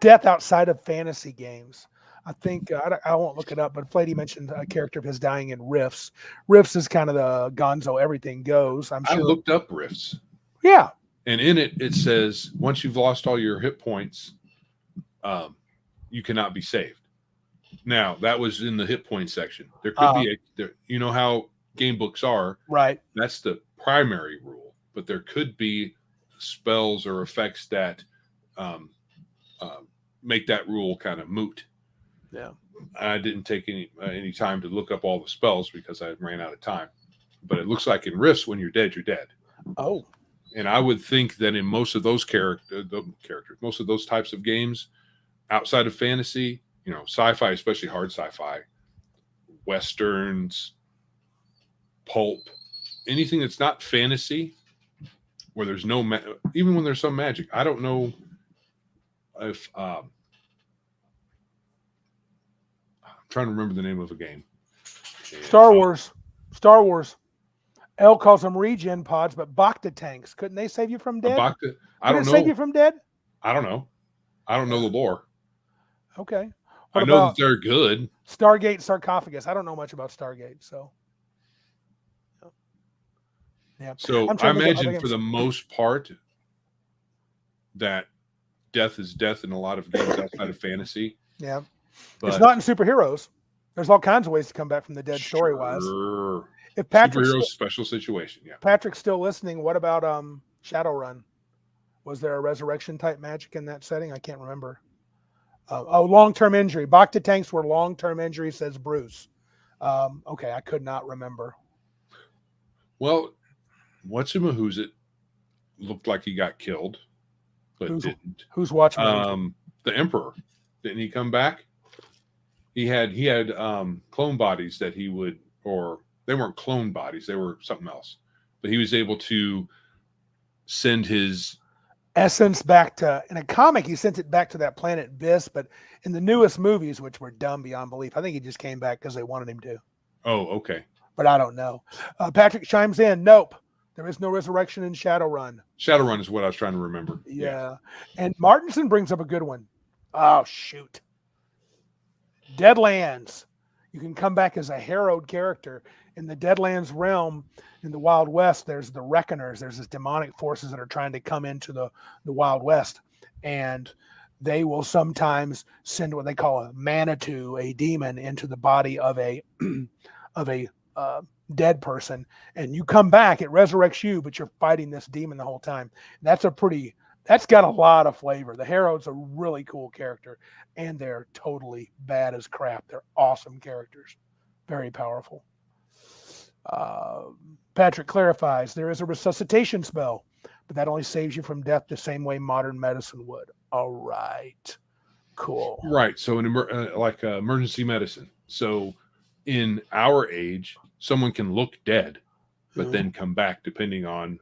death outside of fantasy games? I think I won't look it up, but Flady mentioned a character of his dying in Rifts. Rifts is kind of the Gonzo everything goes. I looked up Rifts. Yeah, and in it says once you've lost all your hit points, you cannot be saved. Now that was in the hit point section. There could be you know how game books are, right? That's the primary rule, but there could be spells or effects that make that rule kind of moot. Yeah, I didn't take any time to look up all the spells because I ran out of time. But it looks like in Rifts, when you're dead, you're dead. Oh, and I would think that in most of those characters, most of those types of games, outside of fantasy, sci-fi, especially hard sci-fi, westerns, pulp, anything that's not fantasy, where there's no even when there's some magic. I don't know if I'm trying to remember the name of a game. Star Wars. L calls them regen pods, but Bacta tanks. Couldn't they save you from dead? I don't know. Save you from dead? I don't know. I don't know the lore. Okay. I know that they're good. Stargate sarcophagus. I don't know much about Stargate, so. Yeah. So I imagine for the most part that death is death in a lot of games outside of fantasy. Yeah. But it's not in superheroes. There's all kinds of ways to come back from the dead story-wise. If Patrick's superheroes special situation, yeah. Patrick's still listening, what about Shadowrun? Was there a resurrection type magic in that setting? I can't remember. Long-term injury. Bacta tanks were long-term injury, says Bruce. Okay, I could not remember. Well, who's it looked like he got killed, but didn't. Who's watching? The Emperor. Didn't he come back? He had clone bodies that he would, or they weren't clone bodies, they were something else. But he was able to send his essence back to, in a comic, he sent it back to that planet Biss, but in the newest movies, which were dumb beyond belief, I think he just came back because they wanted him to. Oh, okay. But I don't know. Patrick chimes in, nope. There is no resurrection in Shadowrun. Shadowrun is what I was trying to remember. Yeah. And Martinson brings up a good one. Oh, shoot. Deadlands. You can come back as a harrowed character. In the Deadlands realm, in the Wild West, there's the Reckoners. There's these demonic forces that are trying to come into the Wild West. And they will sometimes send what they call a Manitou, a demon, into the body of a dead person. And you come back, it resurrects you, but you're fighting this demon the whole time. That's got a lot of flavor. The Harrow's a really cool character, and they're totally bad as crap. They're awesome characters. Very powerful. Patrick clarifies, there is a resuscitation spell, but that only saves you from death the same way modern medicine would. All right. Cool. Right. So emergency medicine. So in our age, someone can look dead, but then come back depending on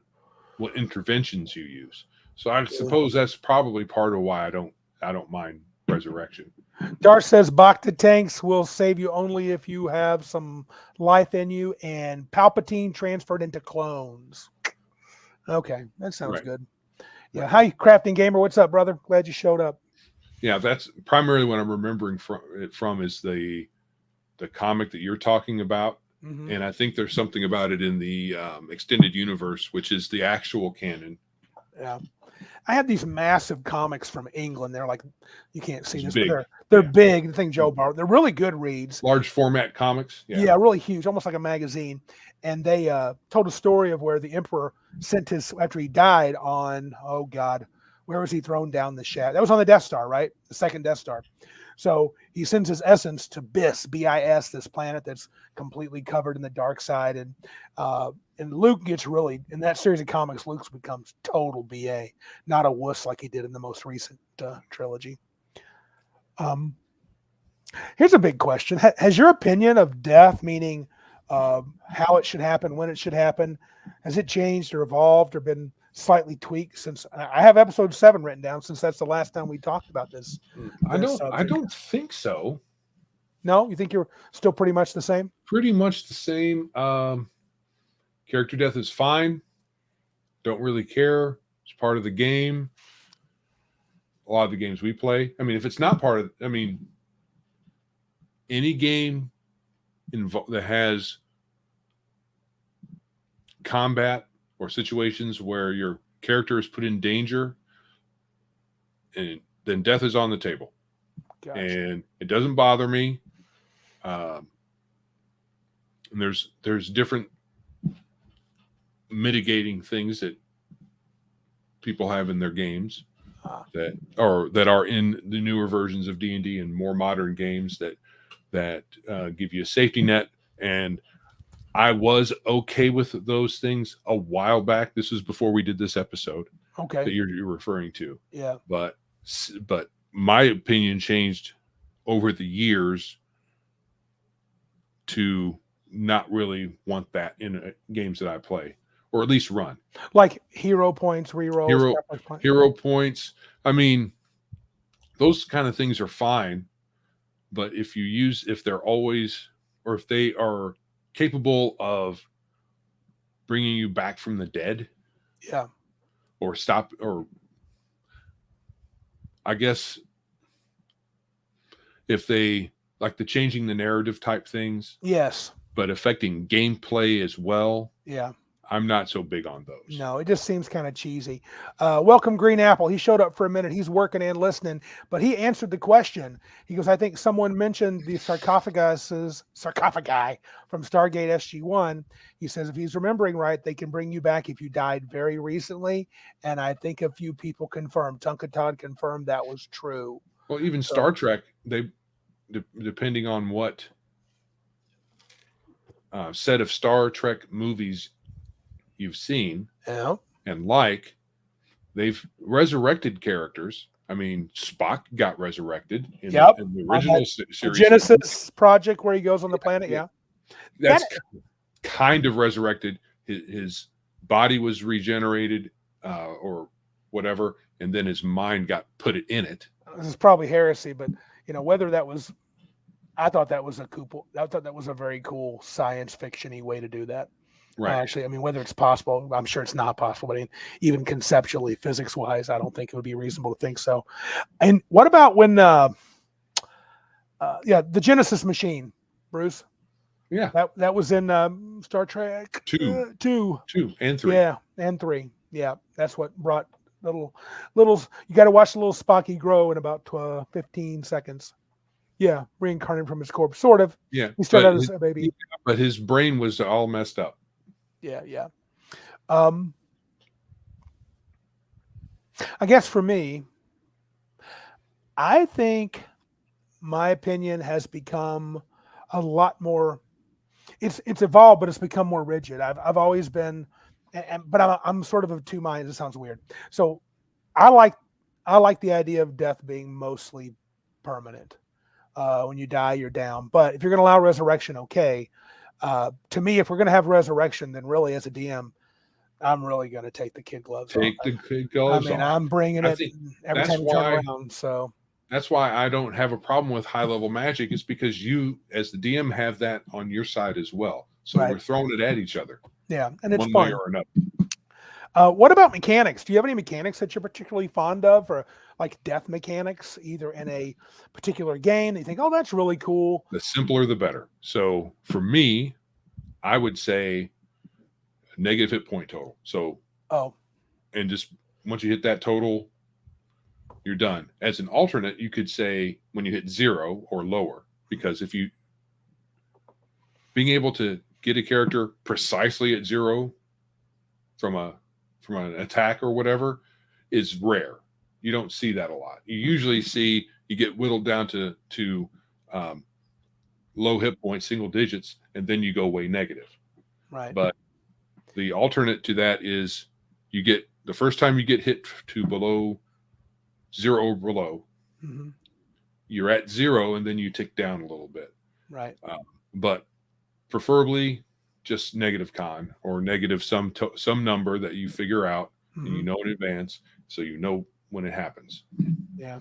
what interventions you use. So I suppose that's probably part of why I don't I don't mind resurrection. Dar says Bacta tanks will save you only if you have some life in you, and Palpatine transferred into clones. Okay, that sounds Right. good. Yeah. Hi, Crafting Gamer. What's up, brother? Glad you showed up. Yeah, that's primarily what I'm remembering from is the comic that you're talking about. Mm-hmm. And I think there's something about it in the extended universe, which is the actual canon. Yeah. I have these massive comics from England. They're like, you can't see It's this, big. but they're big. The thing Joe borrowed. They're really good reads. Large format comics. Yeah, really huge, almost like a magazine. And they told a story of where the emperor sent his, after he died on, oh God, where was he thrown down the shaft? That was on the Death Star, right? The second Death Star. So he sends his essence to Bis, B-I-S, this planet that's completely covered in the dark side. And Luke gets really, in that series of comics, Luke becomes total BA, not a wuss like he did in the most recent trilogy. Here's a big question. Has your opinion of death, meaning how it should happen, when it should happen, has it changed or evolved or been slightly tweaked since I have episode 7 written down, since that's the last time we talked about this? I don't think so. No, you think you're still pretty much the same? Pretty much the same. Character death is fine. Don't really care. It's part of the game. A lot of the games we play. I mean, if it's not part of, I mean, any game that has combat or situations where your character is put in danger, and then death is on the table. Gotcha. And it doesn't bother me. And there's different mitigating things that people have in their games that are in the newer versions of D&D and more modern games that give you a safety net. And I was okay with those things a while back. This was before we did this episode. Okay. That you're referring to. Yeah. But my opinion changed over the years to not really want that in games that I play, or at least run. Like hero points, rerolls, hero points. I mean, those kind of things are fine, but if they're always, or if they are capable of bringing you back from the dead, yeah, or I guess if they like the changing the narrative type things, yes, but affecting gameplay as well, yeah, I'm not so big on those. No, it just seems kind of cheesy. Welcome, Green Apple. He showed up for a minute. He's working and listening, but he answered the question. He goes, I think someone mentioned the sarcophagi from Stargate SG-1. He says, if he's remembering right, they can bring you back if you died very recently. And I think a few people confirmed. Tonka Todd confirmed that was true. Well, even Star Trek, they, depending on what set of Star Trek movies you've seen, yeah, and they've resurrected characters. I mean, Spock got resurrected in the original series. The Genesis project where he goes on the planet, yeah. That's kind of resurrected. His body was regenerated or whatever, and then his mind got put in it. This is probably heresy, but whether that was, I thought that was a very cool science fiction-y way to do that. Right. Actually, I mean, whether it's possible, I'm sure it's not possible, but even conceptually, physics-wise, I don't think it would be reasonable to think so. And what about when, the Genesis machine, Bruce? Yeah. That was in Star Trek 2 and 3. Yeah, and 3. Yeah, that's what brought little. You got to watch the little Spocky grow in about 15 seconds. Yeah, reincarnated from his corpse, sort of. Yeah, he started out as a baby, but his brain was all messed up. Yeah. I guess for me, I think my opinion has become a lot more. It's evolved, but it's become more rigid. I've always been, but I'm sort of two minds. It sounds weird. So I like the idea of death being mostly permanent. When you die, you're down. But if you're going to allow resurrection, okay. To me, if we're going to have resurrection, then really as a DM, I'm really going to take the kid gloves off. Take the kid I gloves mean, off. I'm bringing I it think every that's time you turn why around. So that's why I don't have a problem with high level magic. Is because you, as the DM, have that on your side as well. So right, we're throwing it at each other, yeah, and it's one way fun. or another. What about mechanics? Do you have any mechanics that you're particularly fond of, or like death mechanics, either in a particular game that you think, oh, that's really cool? The simpler, the better. So for me, I would say negative hit point total. So Oh, and just once you hit that total, you're done. As an alternate, you could say when you hit 0 or lower, because if you being able to get a character precisely at 0 from a from an attack or whatever is rare. You don't see that a lot. You usually see you get whittled down to um, low hit points, single digits, and then you go way negative. right. But the alternate to that is you get the first time you get hit to below 0 or below, Hmm. you're at 0, and then you tick down a little bit. Right. But preferably just negative con or negative some number that you figure out and you Hmm. know in advance, so you know when it happens. Yeah,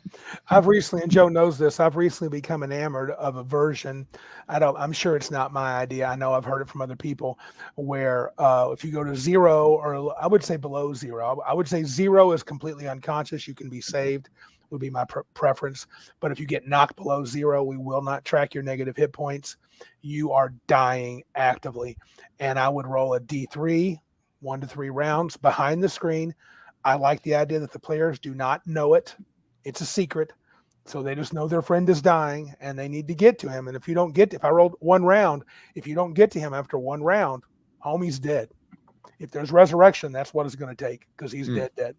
I've recently, and Joe knows this. I've recently become enamored of a version. I'm sure it's not my idea. I know I've heard it from other people, where if you go to 0, or I would say below 0, I would say 0 is completely unconscious. You can be saved. Would be my preference. But if you get knocked below 0, we will not track your negative hit points. You are dying actively, and I would roll a D3, 1 to 3 rounds behind the screen. I like the idea that the players do not know it. It's a secret. So they just know their friend is dying and they need to get to him. And if you don't get, if I rolled 1 round, if you don't get to him after 1 round, homie's dead. If there's resurrection, that's what it's going to take because he's Hmm. dead.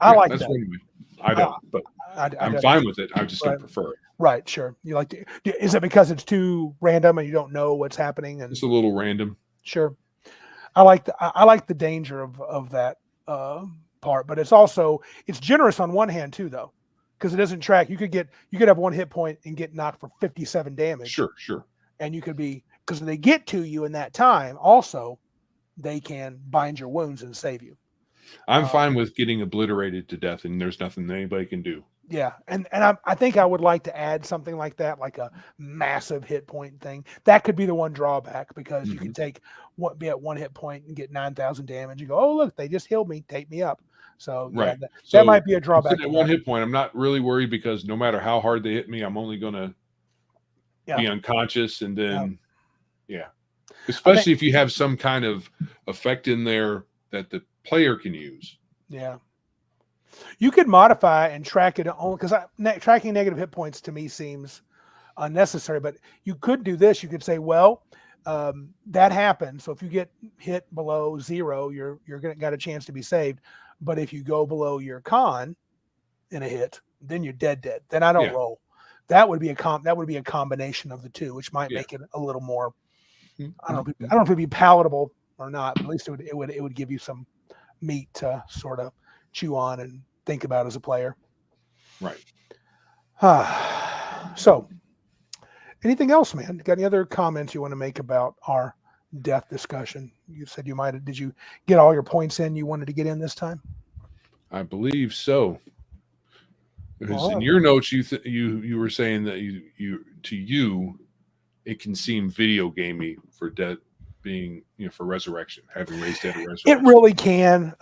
I Yeah, like that's that. one way. I I, don't, but I I'm do. fine with it. I just Right. don't prefer it. Right. Sure. You like to, is it because it's too random and you don't know what's happening? And It's a little random. sure. I like the danger of that part, but it's also it's generous on one hand too, though, because it doesn't track. You could have 1 hit point and get knocked for 57 damage, Sure, sure. and you could be because they get to you in that time. Also, they can bind your wounds and save you. I'm Um, fine with getting obliterated to death, and there's nothing anybody can do. yeah, and I think I would like to add something like that, like a massive hit point thing. That could be the one drawback because you Hmm. could be at 1 hit point and get 9,000 damage. You go, oh look, they just healed me, take me up. So yeah, Right. that might So be a I'm drawback sitting to at one that. hit point. I'm not really worried because no matter how hard they hit me, I'm only going to Yeah, be unconscious, and yeah. then yeah. I think Especially if you have some kind of effect in there that the player can use. yeah, you could modify and track it only because tracking negative hit points to me seems unnecessary. But you could do this. You could say, well, that happens. So if you get hit below 0, you're gonna got a chance to be saved. But if you go below your con in a hit, then you're dead. Then I don't Yeah, roll. That would be a combination of the two, which might yeah. make it a little more. Mhm. I don't know if it'd be palatable or not, but at least it would give you some meat to sort of chew on and think about as a player. Right. So, anything else, man? Got any other comments you want to make about our death discussion? You said you might have. Did you get all your points in you wanted to get in this time? I believe so. Because All in right. your notes, you were saying that you to you it can seem video gamey for death being for resurrection, having raised dead or It resurrection. really can.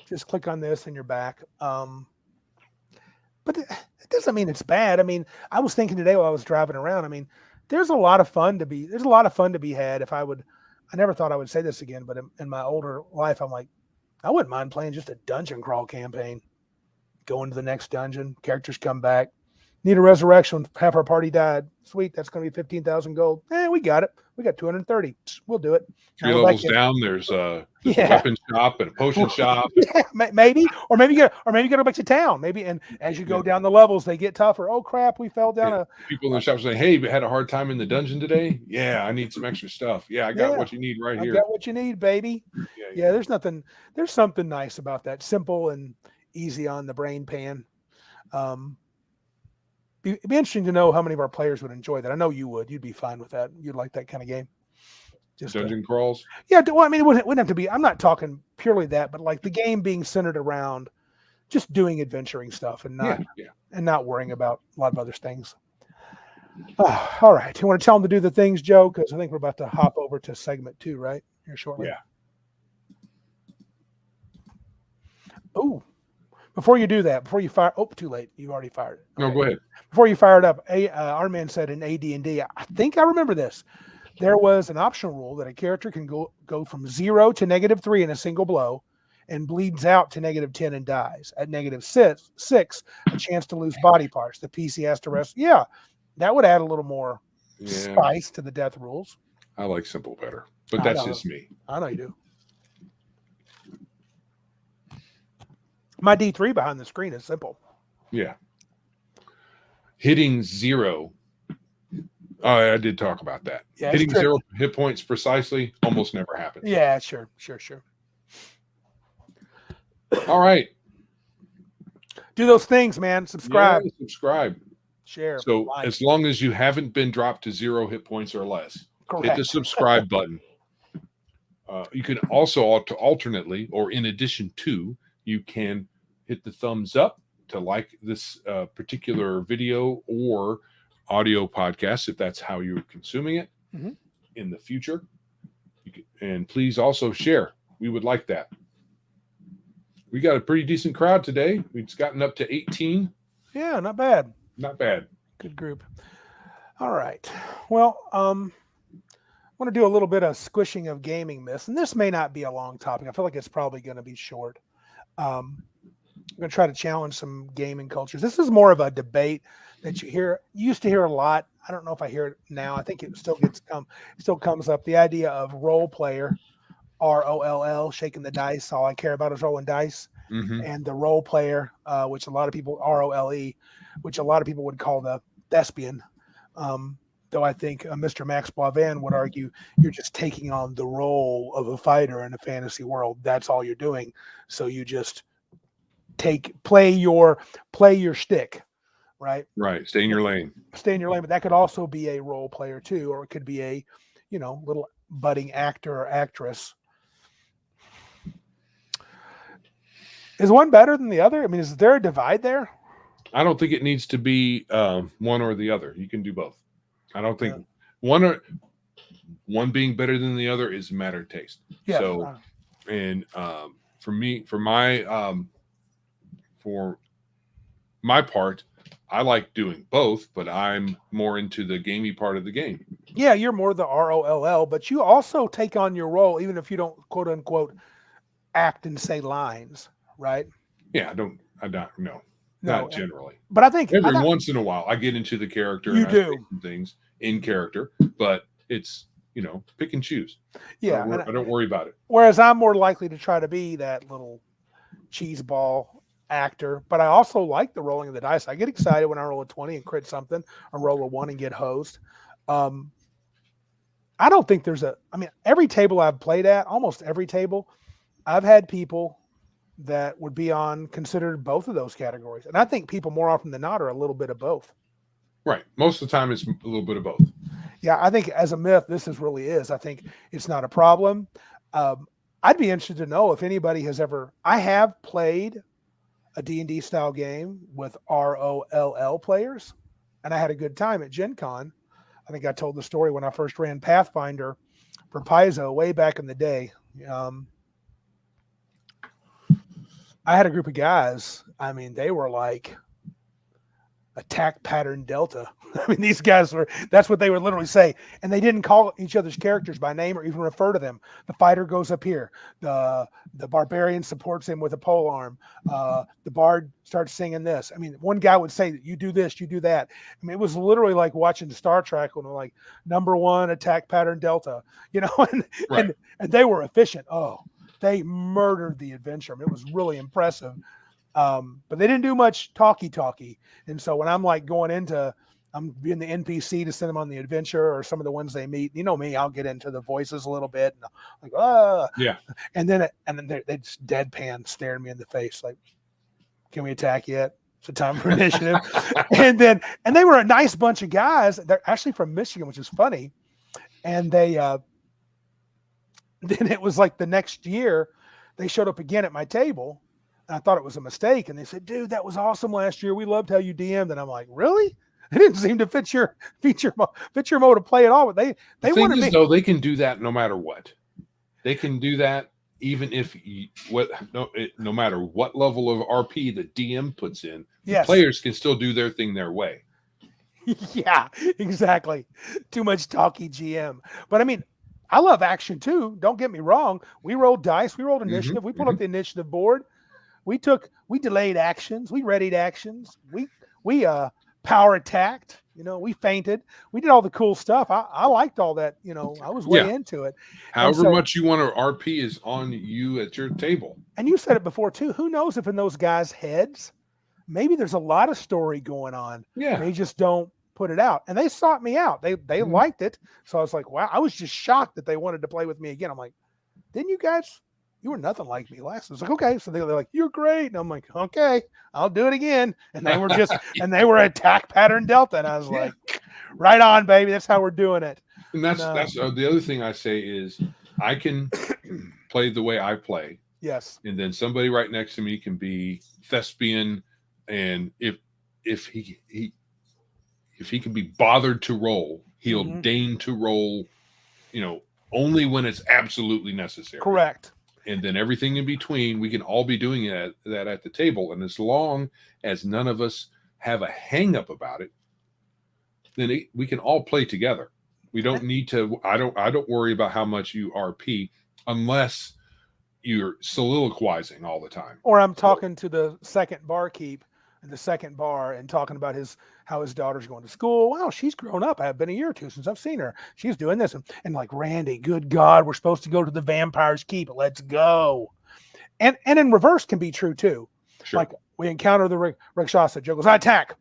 Just click on this and you're back. But it doesn't mean it's bad. I mean, I was thinking today while I was driving around. I mean, there's a lot of fun to be. There's a lot of fun to be had. If I would, I never thought I would say this again, but in my older life, I'm like, I wouldn't mind playing just a dungeon crawl campaign. Go into the next dungeon. Characters come back. Need a resurrection. Half our party died. Sweet. That's going to be 15,000 gold. We got it. We got 230. We'll do it. Three Now we're back levels in. down, there's a Yeah. weapon shop and a potion shop. Yeah, maybe, or maybe you go back to town. Maybe, and as you go Yeah, down the levels, they get tougher. Oh crap, we fell down yeah. a. People in the shop saying, "Hey, you had a hard time in the dungeon today? Yeah, I need some extra stuff. Yeah, I got Yeah, what you need right I here. got what you need, baby. Yeah, Yeah, there's nothing. There's something nice about that. Simple and easy on the brain pan. Um, it'd be interesting to know how many of our players would enjoy that. I know you would. You'd be fine with that. You'd like that kind of game. Just dungeon crawls. Yeah, well, I mean, it wouldn't have to be. I'm not talking purely that, but like the game being centered around just doing adventuring stuff and not worrying about a lot of other things. All right, you want to tell them to do the things, Joe? Because I think we're about to hop over to segment 2, right? Here shortly. Yeah. Oh, before you do that, before you fire, too late. You already fired it. No, go ahead. Before you fire it up, our man said in AD&D, I think I remember this. There was an optional rule that a character can go from 0 to -3 in a single blow, and bleeds out to -10 and dies. At -6, a chance to lose body parts. The PC has to rest. Yeah, that would add a little more spice to the death rules. I like simple better, but that's just me. I know you do. My D3 behind the screen is simple. Yeah. Hitting 0. Oh, I did talk about that. Yeah, hitting 0 hit points precisely almost never happens. Yeah, sure. All right. Do those things, man. Subscribe. Yeah, subscribe. Share. So as long as you haven't been dropped to 0 hit points or less, hit the subscribe button. You can also alternately, or in addition to, you can hit the thumbs up to like this particular video or audio podcast if that's how you're consuming it in the future. And please also share. We would like that. We got a pretty decent crowd today. We've gotten up to 18. Yeah, not bad. Not bad. Good group. All right. Well, I want to do a little bit of squishing of gaming myths, and this may not be a long topic. I feel like it's probably going to be short. I'm going to try to challenge some gaming cultures. This is more of a debate that you used to hear a lot. I don't know if I hear it now. I think it still comes up. The idea of role player, ROLL, shaking the dice. All I care about is rolling dice. And the role player, which a lot of people, ROLE, which a lot of people would call the thespian. Though I think Mr. Max Boivin would argue you're just taking on the role of a fighter in a fantasy world. That's all you're doing. So you just play your shtick, right? Right. Stay in your lane. Stay in your lane. But that could also be a role player too, or it could be a, little budding actor or actress. Is one better than the other? I mean, is there a divide there? I don't think it needs to be one or the other. You can do both. I don't think one being better than the other is a matter of taste. Yeah. So, and for my part, I like doing both, but I'm more into the gamey part of the game. Yeah, you're more the ROLL, but you also take on your role, even if you don't quote unquote act and say lines, right? Yeah, not generally. But I think every once in a while I get into the character. You do some things in character, but it's pick and choose. Yeah, I don't worry about it. Whereas I'm more likely to try to be that little cheese ball actor, but I also like the rolling of the dice. I get excited when I roll a 20 and crit something, or roll a 1 and get hosed. I don't think every table I've played at, almost every table, I've had people that would be considered both of those categories. And I think people more often than not are a little bit of both. Right. Most of the time it's a little bit of both. Yeah, I think as a myth, really is. I think it's not a problem. I'd be interested to know if anybody has ever, I have played a D&D style game with ROLL players, and I had a good time at Gen Con. I think I told the story when I first ran Pathfinder for Paizo way back in the day. I had a group of guys. I mean, they were like attack pattern Delta. I mean, these guys that's what they would literally say. And they didn't call each other's characters by name or even refer to them. The fighter goes up here. The barbarian supports him with a pole arm. The bard starts singing this. I mean, one guy would say, you do this, you do that. I mean, it was literally like watching Star Trek when they're like, #1 attack pattern Delta, and they were efficient. Oh, they murdered the adventure. I mean, it was really impressive. But they didn't do much talky. And so when I'm like going into, I'm being the NPC to send them on the adventure or some of the ones they meet, you know me, I'll get into the voices a little bit. And like, yeah. And then they just deadpan stared me in the face. Like, can we attack yet? It's a time for initiative. and they were a nice bunch of guys. They're actually from Michigan, which is funny. And they then it was like the next year they showed up again at my table. And I thought it was a mistake. And they said, dude, that was awesome last year. We loved how you DM'd. And I'm like, really? It didn't seem to fit your mode of play at all. But The they thing wanted is, me. though, they can do that no matter what. They can do that even if no matter what level of RP the DM puts in, the Yes. players can still do their thing their way. Yeah, exactly. Too much talky GM. But I mean, I love action too. Don't get me wrong. We rolled dice. We rolled initiative. We pulled up the initiative board. We delayed actions. We readied actions. We power attacked. We fainted. We did all the cool stuff. I liked all that. I was way into it. However much you want to RP is on you at your table. And you said it before too. Who knows if in those guys' heads, maybe there's a lot of story going on. Yeah. They just don't put it out. And they sought me out. They liked it. So I was like, wow, I was just shocked that they wanted to play with me again. I'm like, didn't you guys? You were nothing like me last. I was like, okay. So they're like, you're great. And I'm like, okay, I'll do it again. And they were and they were attack pattern Delta. And I was like, right on, baby. That's how we're doing it. And that's the other thing I say is I can play the way I play. Yes. And then somebody right next to me can be thespian. And if he can be bothered to roll, he'll deign to roll, only when it's absolutely necessary. Correct. And then everything in between, we can all be doing that at the table. And as long as none of us have a hang up about it, then we can all play together. We don't need to. I don't worry about how much you RP unless you're soliloquizing all the time. Or I'm talking to the second barkeep in the second bar and talking about how his daughter's going to school. Wow, she's grown up. I've been a year or two since I've seen her. She's doing this. And like, Randy, good God, we're supposed to go to the Vampire's Keep. Let's go. And in reverse can be true too. Sure. Like we encounter the Rakshasa. Joe goes, I attack.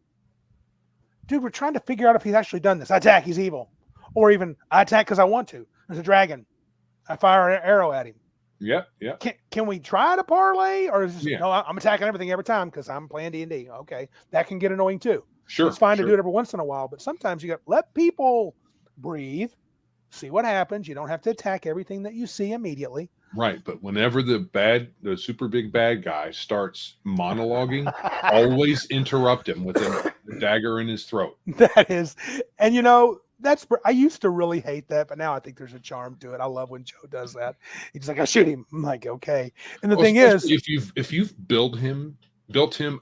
Dude, we're trying to figure out if he's actually done this. I attack, he's evil. Or even, I attack because I want to. There's a dragon. I fire an arrow at him. Yeah. Can we try to parlay, or is this, no? I'm attacking everything every time because I'm playing D&D. Okay, that can get annoying too. Sure, it's fine to do it every once in a while, but sometimes you got let people breathe, see what happens. You don't have to attack everything that you see immediately. Right, but whenever the super big bad guy starts monologuing, always interrupt him with a dagger in his throat. That is, and I used to really hate that, but now I think there's a charm to it. I love when Joe does that. He's like, I shoot him. I'm like, okay. And the thing is, if you've built him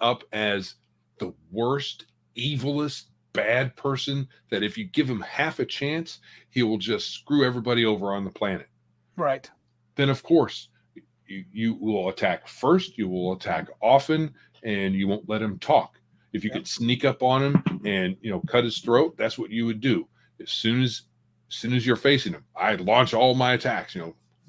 up as the worst, evilest, bad person, that if you give him half a chance, he will just screw everybody over on the planet. Right. Then of course you will attack first, you will attack often, and you won't let him talk. If you could sneak up on him and cut his throat, that's what you would do. As soon as you're facing him, I launch all my attacks.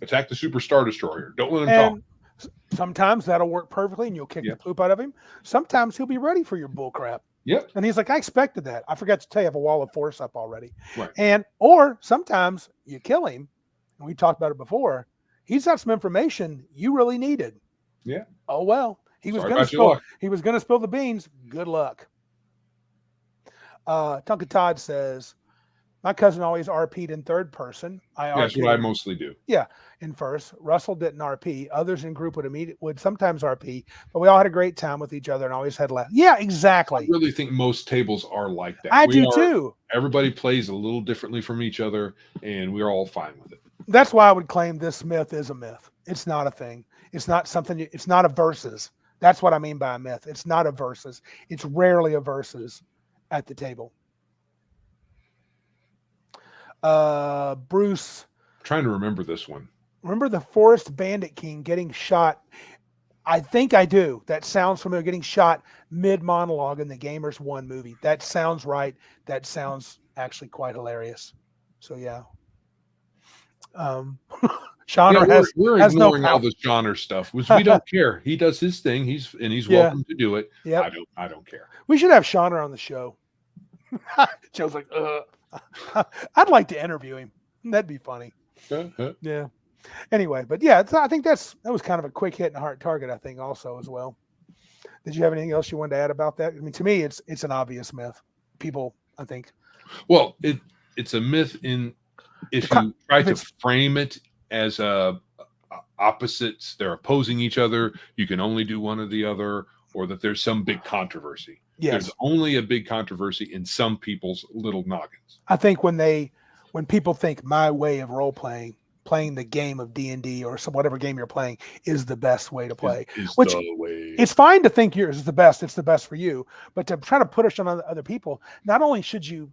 Attack the Super Star Destroyer. Don't let him talk. Sometimes that'll work perfectly, and you'll kick the poop out of him. Sometimes he'll be ready for your bull crap. Yep. And he's like, I expected that. I forgot to tell you, I have a wall of force up already. Right. Or sometimes you kill him, and we talked about it before. He's got some information you really needed. Yeah. Oh well. He was going to spill the beans. Good luck. Tonka Todd says, my cousin always RP'd in third person. That's what I mostly do. Yeah, in first. Russell didn't RP. Others in group would sometimes RP, but we all had a great time with each other and always had laughs. Yeah, exactly. I really think most tables are like that. I do too. Everybody plays a little differently from each other, and we're all fine with it. That's why I would claim this myth is a myth. It's not a thing. It's not something. It's not a versus. That's what I mean by a myth. It's not a versus. It's rarely a versus at the table. Bruce. I'm trying to remember this one. Remember the Forest Bandit King getting shot? I think I do. That sounds familiar. Getting shot mid-monologue in the Gamers 1 movie. That sounds right. That sounds actually quite hilarious. So, yeah. Shauner we're ignoring all the Shauner stuff, which we don't care. He does his thing. He's welcome to do it. Yep. I don't care. We should have Shauner on the show. Joe's like, I'd like to interview him. That'd be funny. Yeah. Anyway, but yeah, I think that was kind of a quick hit and a hard target, I think, also as well. Did you have anything else you wanted to add about that? I mean, to me, it's an obvious myth. People, I think. Well, it's a myth if you try to frame it as opposites, they're opposing each other. You can only do one or the other, or that there's some big controversy. There's Yes. only a big controversy in some people's little noggins. I think when people think my way of role playing the game of D&D or whatever game you're playing is the best way to play, Is which the way. it's fine to think yours is the best. It's the best for you, but to try to push on other people, not only should you,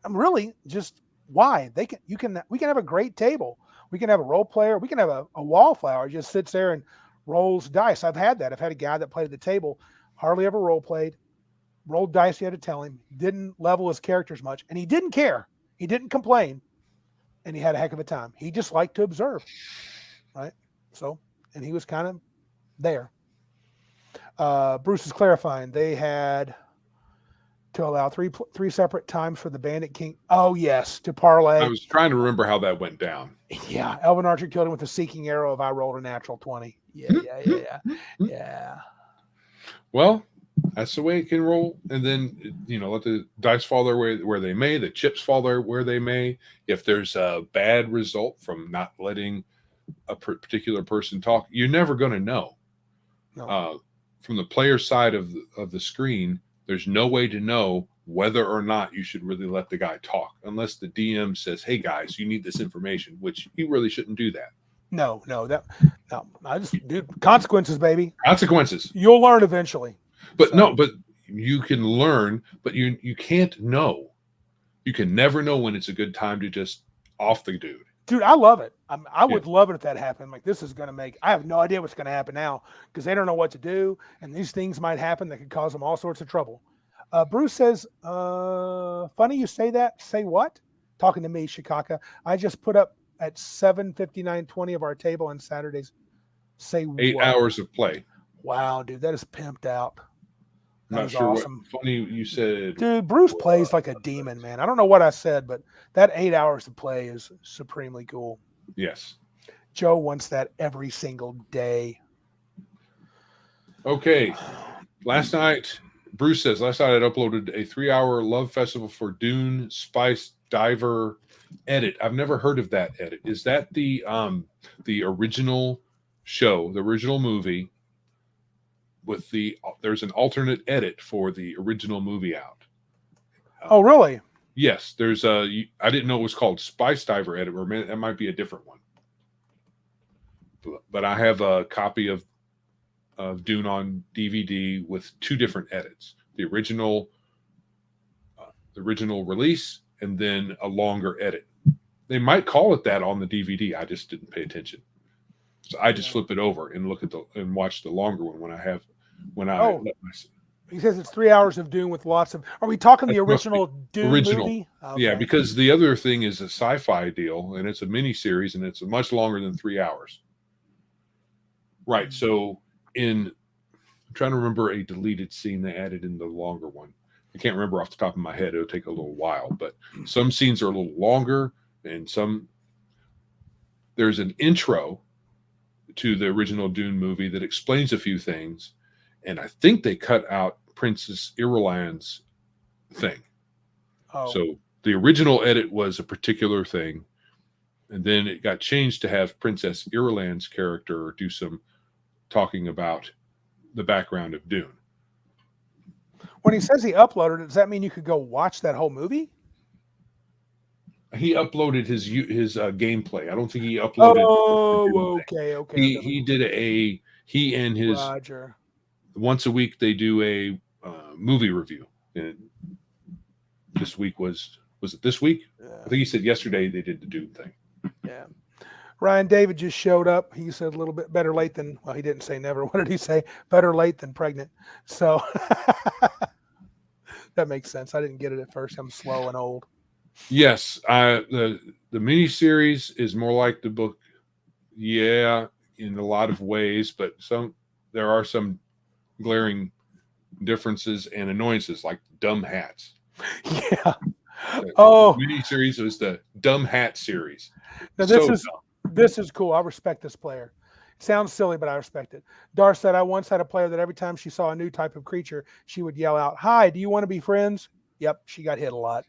really just why we can have a great table. We can have a role player. We can have a wallflower just sits there and rolls dice. I've had that. I've had a guy that played at the table, hardly ever role played, rolled dice. You had to tell him, didn't level his characters much, and he didn't care. He didn't complain, and he had a heck of a time. He just liked to observe, right? So, and he was kind of there. Bruce is clarifying they had to allow three separate times for the Bandit King. Oh yes, to parlay. I was trying to remember how that went down. Yeah, Elvin Archer killed him with a seeking arrow if I rolled a natural 20. Yeah. Well, that's the way it can roll. And then, let the dice fall there where they may, the chips fall there where they may. If there's a bad result from not letting a particular person talk, you're never going to know. No. From the player side of the screen, there's no way to know whether or not you should really let the guy talk unless the DM says, hey guys, you need this information, which you really shouldn't do that. No. I just, dude, consequences, baby. Consequences. You'll learn eventually. But you can learn, but you can't know. You can never know when it's a good time to just off the dude. Dude, I love it. I would love it if that happened. Like, this is going to I have no idea what's going to happen now because they don't know what to do. And these things might happen that could cause them all sorts of trouble. Bruce says, funny you say that. Say what? Talking to me, Shikaka. I just put up at 7:59:20 of our table on Saturdays. Say 8 what? hours of play. Wow, dude, that is pimped out. I'm not sure awesome. What funny you said. Dude, Bruce plays like a demon, man. I don't know what I said, but that 8 hours of play is supremely cool. Yes. Joe wants that every single day. Okay. Last night, Bruce says, I uploaded a 3-hour love festival for Dune Spice Diver edit. I've never heard of that edit. Is that the original show, the original movie? With there's an alternate edit for the original movie out. Oh, really? Yes, there's I didn't know it was called Spice Diver edit, or that might be a different one. But I have a copy of Dune on DVD with 2 different edits: the original release, and then a longer edit. They might call it that on the DVD. I just didn't pay attention. So I just flip it over and look at and watch the longer one He says it's 3 hours of Dune with lots of. Are we talking the original Dune movie? Okay. Yeah, because the other thing is a sci-fi deal, and it's a mini series, and it's much longer than 3 hours. Right. So I'm trying to remember a deleted scene they added in the longer one. I can't remember off the top of my head. It'll take a little while, but some scenes are a little longer, and there's an intro to the original Dune movie that explains a few things, and I think they cut out Princess Irulan's thing. Oh. So the original edit was a particular thing, and then it got changed to have Princess Irulan's character do some talking about the background of Dune. When he says he uploaded it, does that mean you could go watch that whole movie? He uploaded his gameplay. I don't think he uploaded. Oh, okay. He did he and his Roger. Once a week they do a movie review. And this week was it this week? Yeah. I think he said yesterday they did the Dune thing. Yeah. Ryan David just showed up. He said a little bit better late than, well, he didn't say never. What did he say? Better late than pregnant. So that makes sense. I didn't get it at first. I'm slow and old. Yes, the miniseries is more like the book, in a lot of ways, but there are some glaring differences and annoyances, like dumb hats. Yeah. The miniseries was the dumb hat series. Now this is cool. I respect this player. It sounds silly, but I respect it. Dar said, I once had a player that every time she saw a new type of creature, she would yell out, "Hi, do you want to be friends?" Yep, she got hit a lot.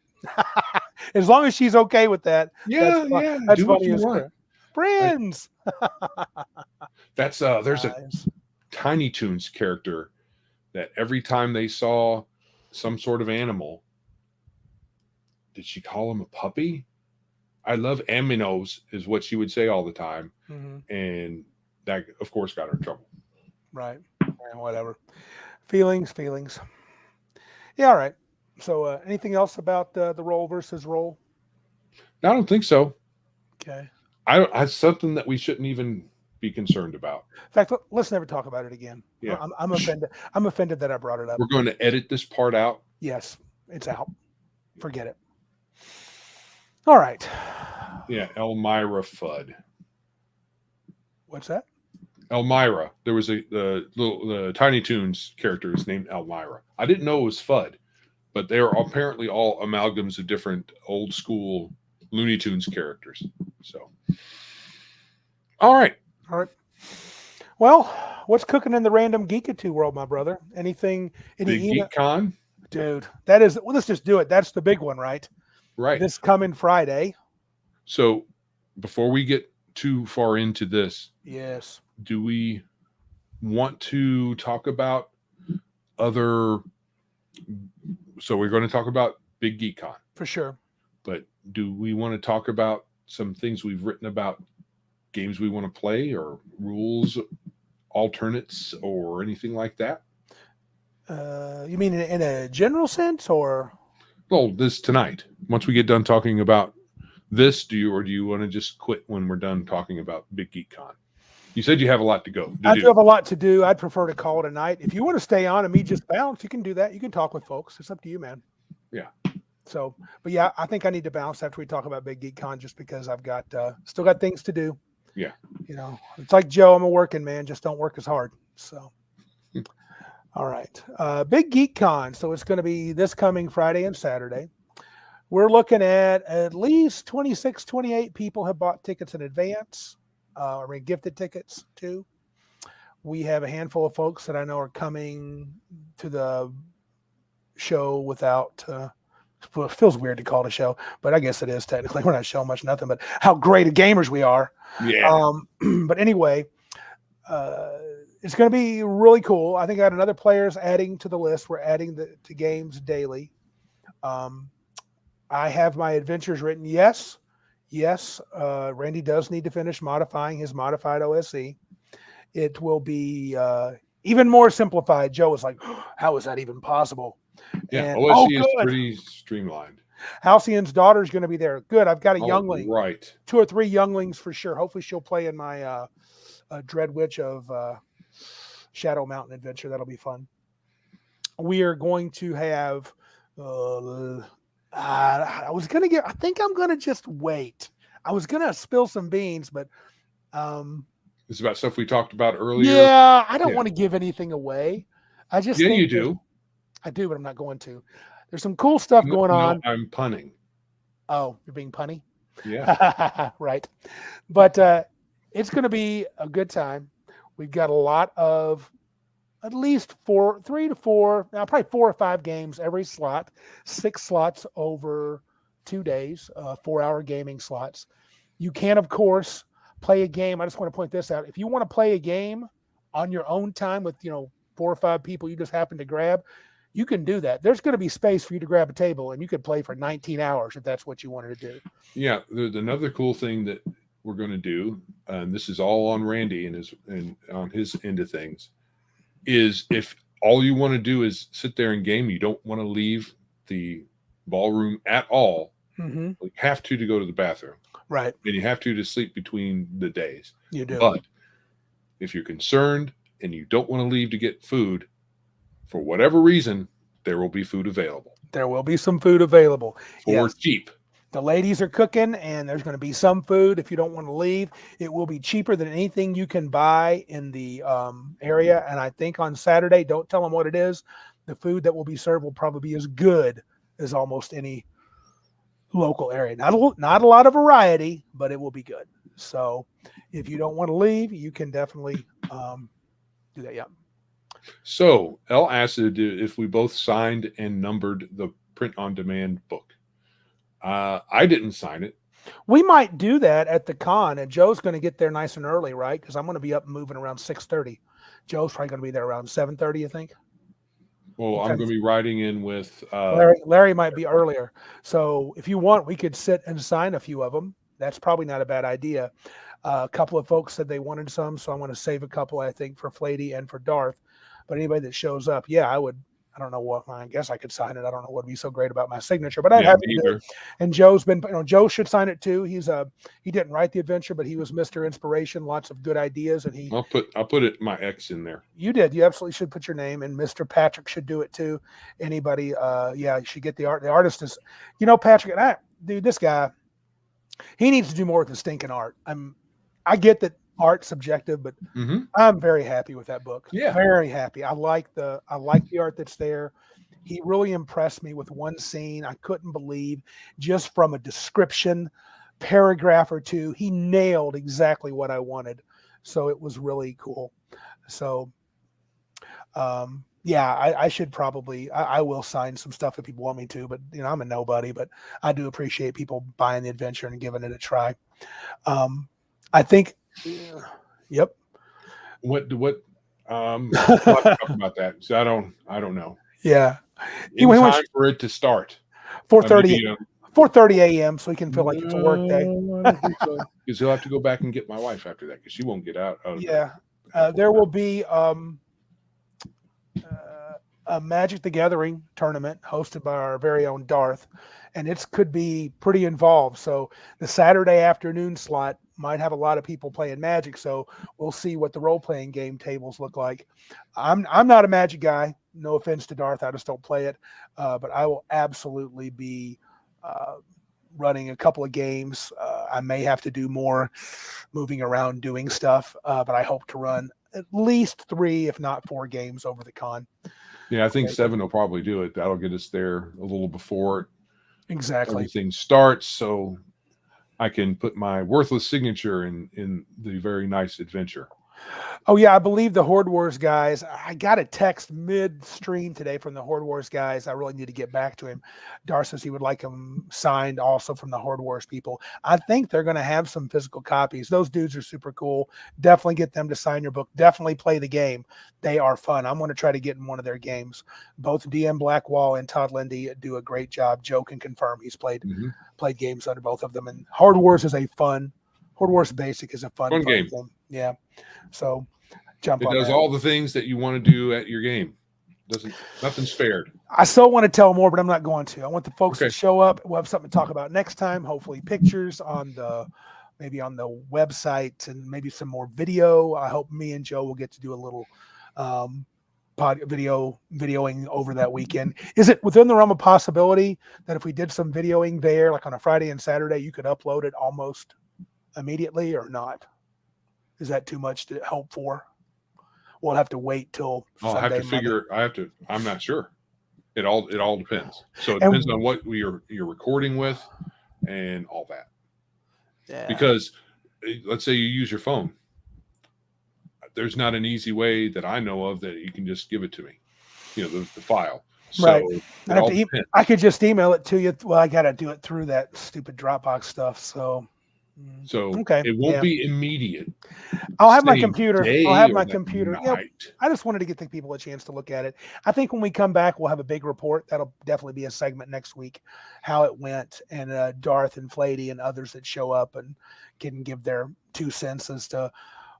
As long as she's okay with that. That's funny as crap. Friends. That's there's a Nice. Tiny Toons character that every time they saw some sort of animal, did she call him a puppy? I love Aminos is what she would say all the time, Hmm. and that of course got her in trouble. Right. Yeah, whatever. Feelings, feelings. Yeah. All right. So, anything else about the role versus role? I don't think so. Okay. I something that we shouldn't even be concerned about. In fact, let's never talk about it again. Yeah, I'm offended. I'm offended that I brought it up. we're going to edit this part out. Yes, it's out. Forget it. All right. Yeah, Elmira Fudd. What's that? Elmira. There was the Tiny Toons character is named Elmira. I didn't know it was Fudd, but they are apparently all amalgams of different old school Looney Tunes characters. So, all right. All right. Well, what's cooking in the random Geek-itude world, my brother? Anything? Any Big email? Geek Con. Dude, that is. Well, let's just do it. That's the big one, right? Right. This coming Friday. So, before we get too far into this, Yes. do we want to talk about other? So, we're going to talk about Big Geek Con, For sure. but do we want to talk about some things we've written about games we want to play or rules, alternates, or anything like that? You mean in a general sense, or? Well, this tonight. Once we get done talking about this, do you want to just quit when we're done talking about Big Geek Con? You said you have a lot to go. I do have a lot to do. I'd prefer to call it a night. If you want to stay on and me just bounce, you can do that. You can talk with folks. It's up to you, man. Yeah. So, but yeah, I think I need to bounce after we talk about Big Geek Con just because I've got still got things to do. Yeah. You know, it's like Joe, I'm a working man, just don't work as hard. So, all right. Big Geek Con. So it's going to be this coming Friday and Saturday. We're looking at least 26, 28 people have bought tickets in advance. Gifted tickets too. We have a handful of folks that I know are coming to the show without. It feels weird to call it a show, but I guess it is technically. We're not showing much nothing, but how great of gamers we are. Yeah. But anyway, it's going to be really cool. I think I got another players adding to the list. We're adding to games daily. I have my adventures written. Yes. Randy does need to finish modifying his modified OSE. It will be even more simplified. Joe was like, how is that even possible? Yeah, And, OSE is pretty streamlined. Halcyon's daughter is going to be there. Good. I've got a youngling. Right. 2 or 3 younglings for sure. Hopefully she'll play in my Dread Witch of Shadow Mountain adventure. That'll be fun. We are going to have I think I'm going to just wait. I was going to spill some beans, but it's about stuff we talked about earlier. Yeah, I don't want to give anything away. I just think you do. I do, but I'm not going to. There's some cool stuff going on. I'm punning. Oh, you're being punny? Yeah. Right. But it's going to be a good time. We've got a lot of at least 3 to 4, now probably 4 or 5 games every slot, 6 slots over 2 days, 4-hour gaming slots. You can, of course, play a game. I just want to point this out. If you want to play a game on your own time with, 4 or 5 people you just happen to grab, you can do that. There's going to be space for you to grab a table and you could play for 19 hours if that's what you wanted to do. Yeah. There's another cool thing that we're going to do, and this is all on Randy and on his end of things, is if all you want to do is sit there and game, you don't want to leave the ballroom at all, you have to go to the bathroom. Right. And you have to sleep between the days. You do. But if you're concerned and you don't want to leave to get food, for whatever reason, there will be food available. There will be some food available. For cheap. The ladies are cooking, and there's going to be some food if you don't want to leave. It will be cheaper than anything you can buy in the area. And I think on Saturday, don't tell them what it is, the food that will be served will probably be as good as almost any local area. Not a lot of variety, but it will be good. So if you don't want to leave, you can definitely do that. Yeah. So Elle asked if we both signed and numbered the print-on-demand book. I didn't sign it. We might do that at the con, and Joe's going to get there nice and early, right? Because I'm going to be up and moving around 6:30. Joe's probably going to be there around 7:30, I think. Well, I'm going to be riding in with Larry might be earlier. So if you want, we could sit and sign a few of them. That's probably not a bad idea. A couple of folks said they wanted some, so I want to save a couple, I think, for Flady and for Darth. But anybody that shows up, yeah, I would. I don't know what. I guess I could sign it. I don't know what would be so great about my signature, but I'd have to do it. And Joe's been. Joe should sign it too. He didn't write the adventure, but he was Mr. Inspiration. Lots of good ideas, and I'll put it my X in there. You did. You absolutely should put your name, and Mr. Patrick should do it too. Anybody, yeah, you should get the art. The artist is, Patrick, and dude, this guy, he needs to do more with the stinking art. I get that art's subjective, but I'm very happy with that book. Yeah, very happy. I like the art that's there. He really impressed me with one scene I couldn't believe, just from a description, paragraph or two. He nailed exactly what I wanted, so it was really cool. So, yeah, I should probably, I will sign some stuff if people want me to, but I'm a nobody, but I do appreciate people buying the adventure and giving it a try. I think, yep. What, we'll have to talk about that. So I don't know. Yeah. In time for it to start. 4:30 a.m. so he can feel like it's a work day. Because he'll have to go back and get my wife after that because she won't get out. Yeah. There will be a Magic the Gathering tournament hosted by our very own Darth, and it could be pretty involved. So the Saturday afternoon slot might have a lot of people playing Magic. So we'll see what the role-playing game tables look like. I'm not a Magic guy. No offense to Darth, I just don't play it. But I will absolutely be running a couple of games. I may have to do more moving around doing stuff, but I hope to run at least 3, if not 4 games over the con. Yeah, I think 7 will probably do it. That'll get us there a little before everything starts, so I can put my worthless signature in the very nice adventure. Oh, yeah, I believe the Horde Wars guys, I got a text midstream today from the Horde Wars guys. I really need to get back to him. Dar says he would like them signed also from the Horde Wars people. I think they're going to have some physical copies. Those dudes are super cool. Definitely get them to sign your book. Definitely play the game. They are fun. I'm going to try to get in one of their games. Both DM Blackwall and Todd Lindy do a great job. Joe can confirm he's played games under both of them. And Horde Wars Basic is a fun game. Yeah. So it does all the things that you want to do at your game. Nothing's spared. I still want to tell more, but I'm not going to. I want the folks to show up. We'll have something to talk about next time. Hopefully pictures maybe on the website and maybe some more video. I hope me and Joe will get to do a little videoing over that weekend. Is it within the realm of possibility that if we did some videoing there, like on a Friday and Saturday, you could upload it almost immediately or not? Is that too much to hope for? We'll have to wait till I'll Sunday, have to figure. I'm not sure. It all depends. So it depends on what you're recording with and all that. Yeah. Because let's say you use your phone. There's not an easy way that I know of that you can just give it to me. The file. So right. I could just email it to you. Well, I got to do it through that stupid Dropbox stuff. So it won't be immediate. I'll have my computer. Yeah, I just wanted to get the people a chance to look at it. I think when we come back, we'll have a big report. That'll definitely be a segment next week, how it went, and Darth and Flady and others that show up and can give their 2 cents as to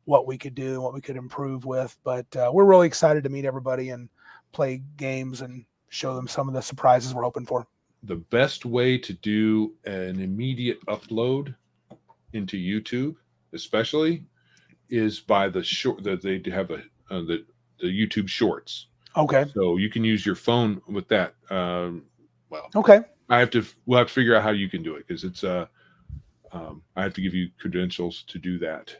what we could do and what we could improve with. But we're really excited to meet everybody and play games and show them some of the surprises we're hoping for. The best way to do an immediate upload into YouTube, especially, is by the short that they have the YouTube Shorts. Okay. So you can use your phone with that. Okay. We'll have to figure out how you can do it because it's I have to give you credentials to do that.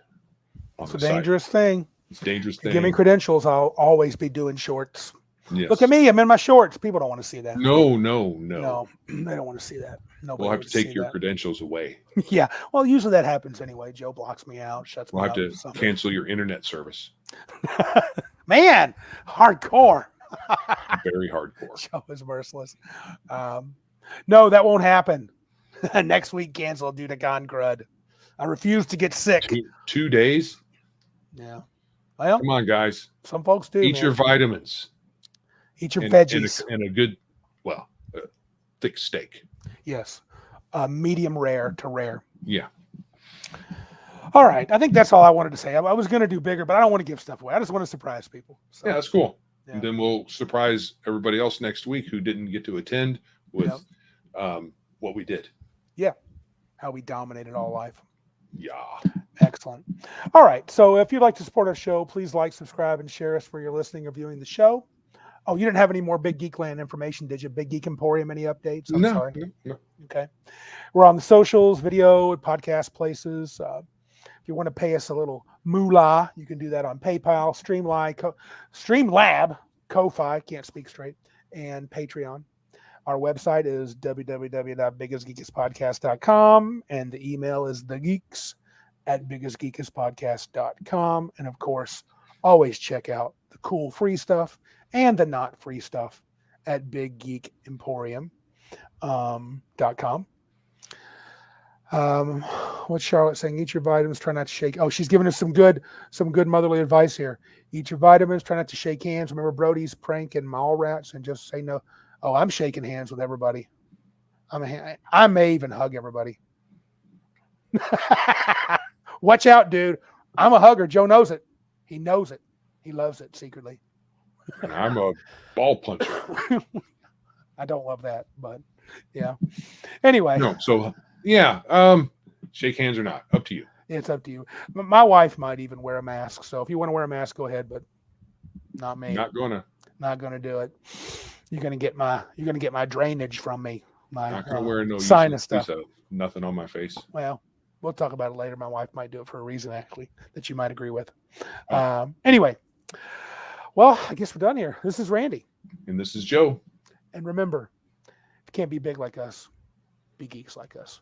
It's a dangerous thing. It's a dangerous thing. Give me credentials. I'll always be doing shorts. Yes. Look at me. I'm in my shorts. People don't want to see that. No. They don't want to see that. We'll have to take your credentials away. Yeah. Well, usually that happens anyway. Joe blocks me out, shuts me out. We'll have to cancel your internet service. Man, hardcore. Very hardcore. Joe is merciless. No, that won't happen. Next week canceled due to con crud. I refuse to get sick. 2 days. Yeah. Well, Come on, guys. some folks do. Eat Man. your vitamins. Eat your and veggies. a good, well, thick steak. Yes. Medium rare to rare. Yeah. All right. I think that's all I wanted to say. I was going to do bigger, but I don't want to give stuff away. I just want to surprise people. So, Yeah, that's cool. Yeah. And then we'll surprise everybody else next week who didn't get to attend with what we did. Yeah. How we dominated all life. Yeah. Excellent. All right. So if you'd like to support our show, please like, subscribe, and share us where you're listening or viewing the show. Oh, you didn't have any more Big Geek Land information, did you? Big Geek Emporium, any updates? I'm sorry. No. Okay. We're on the socials, video, and podcast places. If you want to pay us a little moolah, you can do that on PayPal, Streamlab, Ko-Fi, can't speak straight, and Patreon. Our website is www.biggestgeekispodcast.com, and the email is thegeeks@biggestgeekispodcast.com. And of course, always check out the cool free stuff and the not free stuff at biggeekemporium.com. What's Charlotte saying? Eat your vitamins, try not to shake. Oh, she's giving us some good motherly advice here. Eat your vitamins, try not to shake hands. Remember Brody's prank and Mallrats, and just say no. Oh, I'm shaking hands with everybody. I may even hug everybody. Watch out, dude. I'm a hugger. Joe knows it. He knows it. He loves it secretly. And I'm a ball puncher. I don't love that, but yeah. Anyway. No, so yeah. Shake hands or not. Up to you. It's up to you. My wife might even wear a mask. So if you want to wear a mask, go ahead, but not me. Not gonna do it. You're gonna get my drainage from me. Not gonna wear no sinus stuff. Nothing on my face. Well, we'll talk about it later. My wife might do it for a reason, actually, that you might agree with. Oh. Anyway, well, I guess we're done here. This is Randy. And this is Joe. And remember, if you can't be big like us, be geeks like us.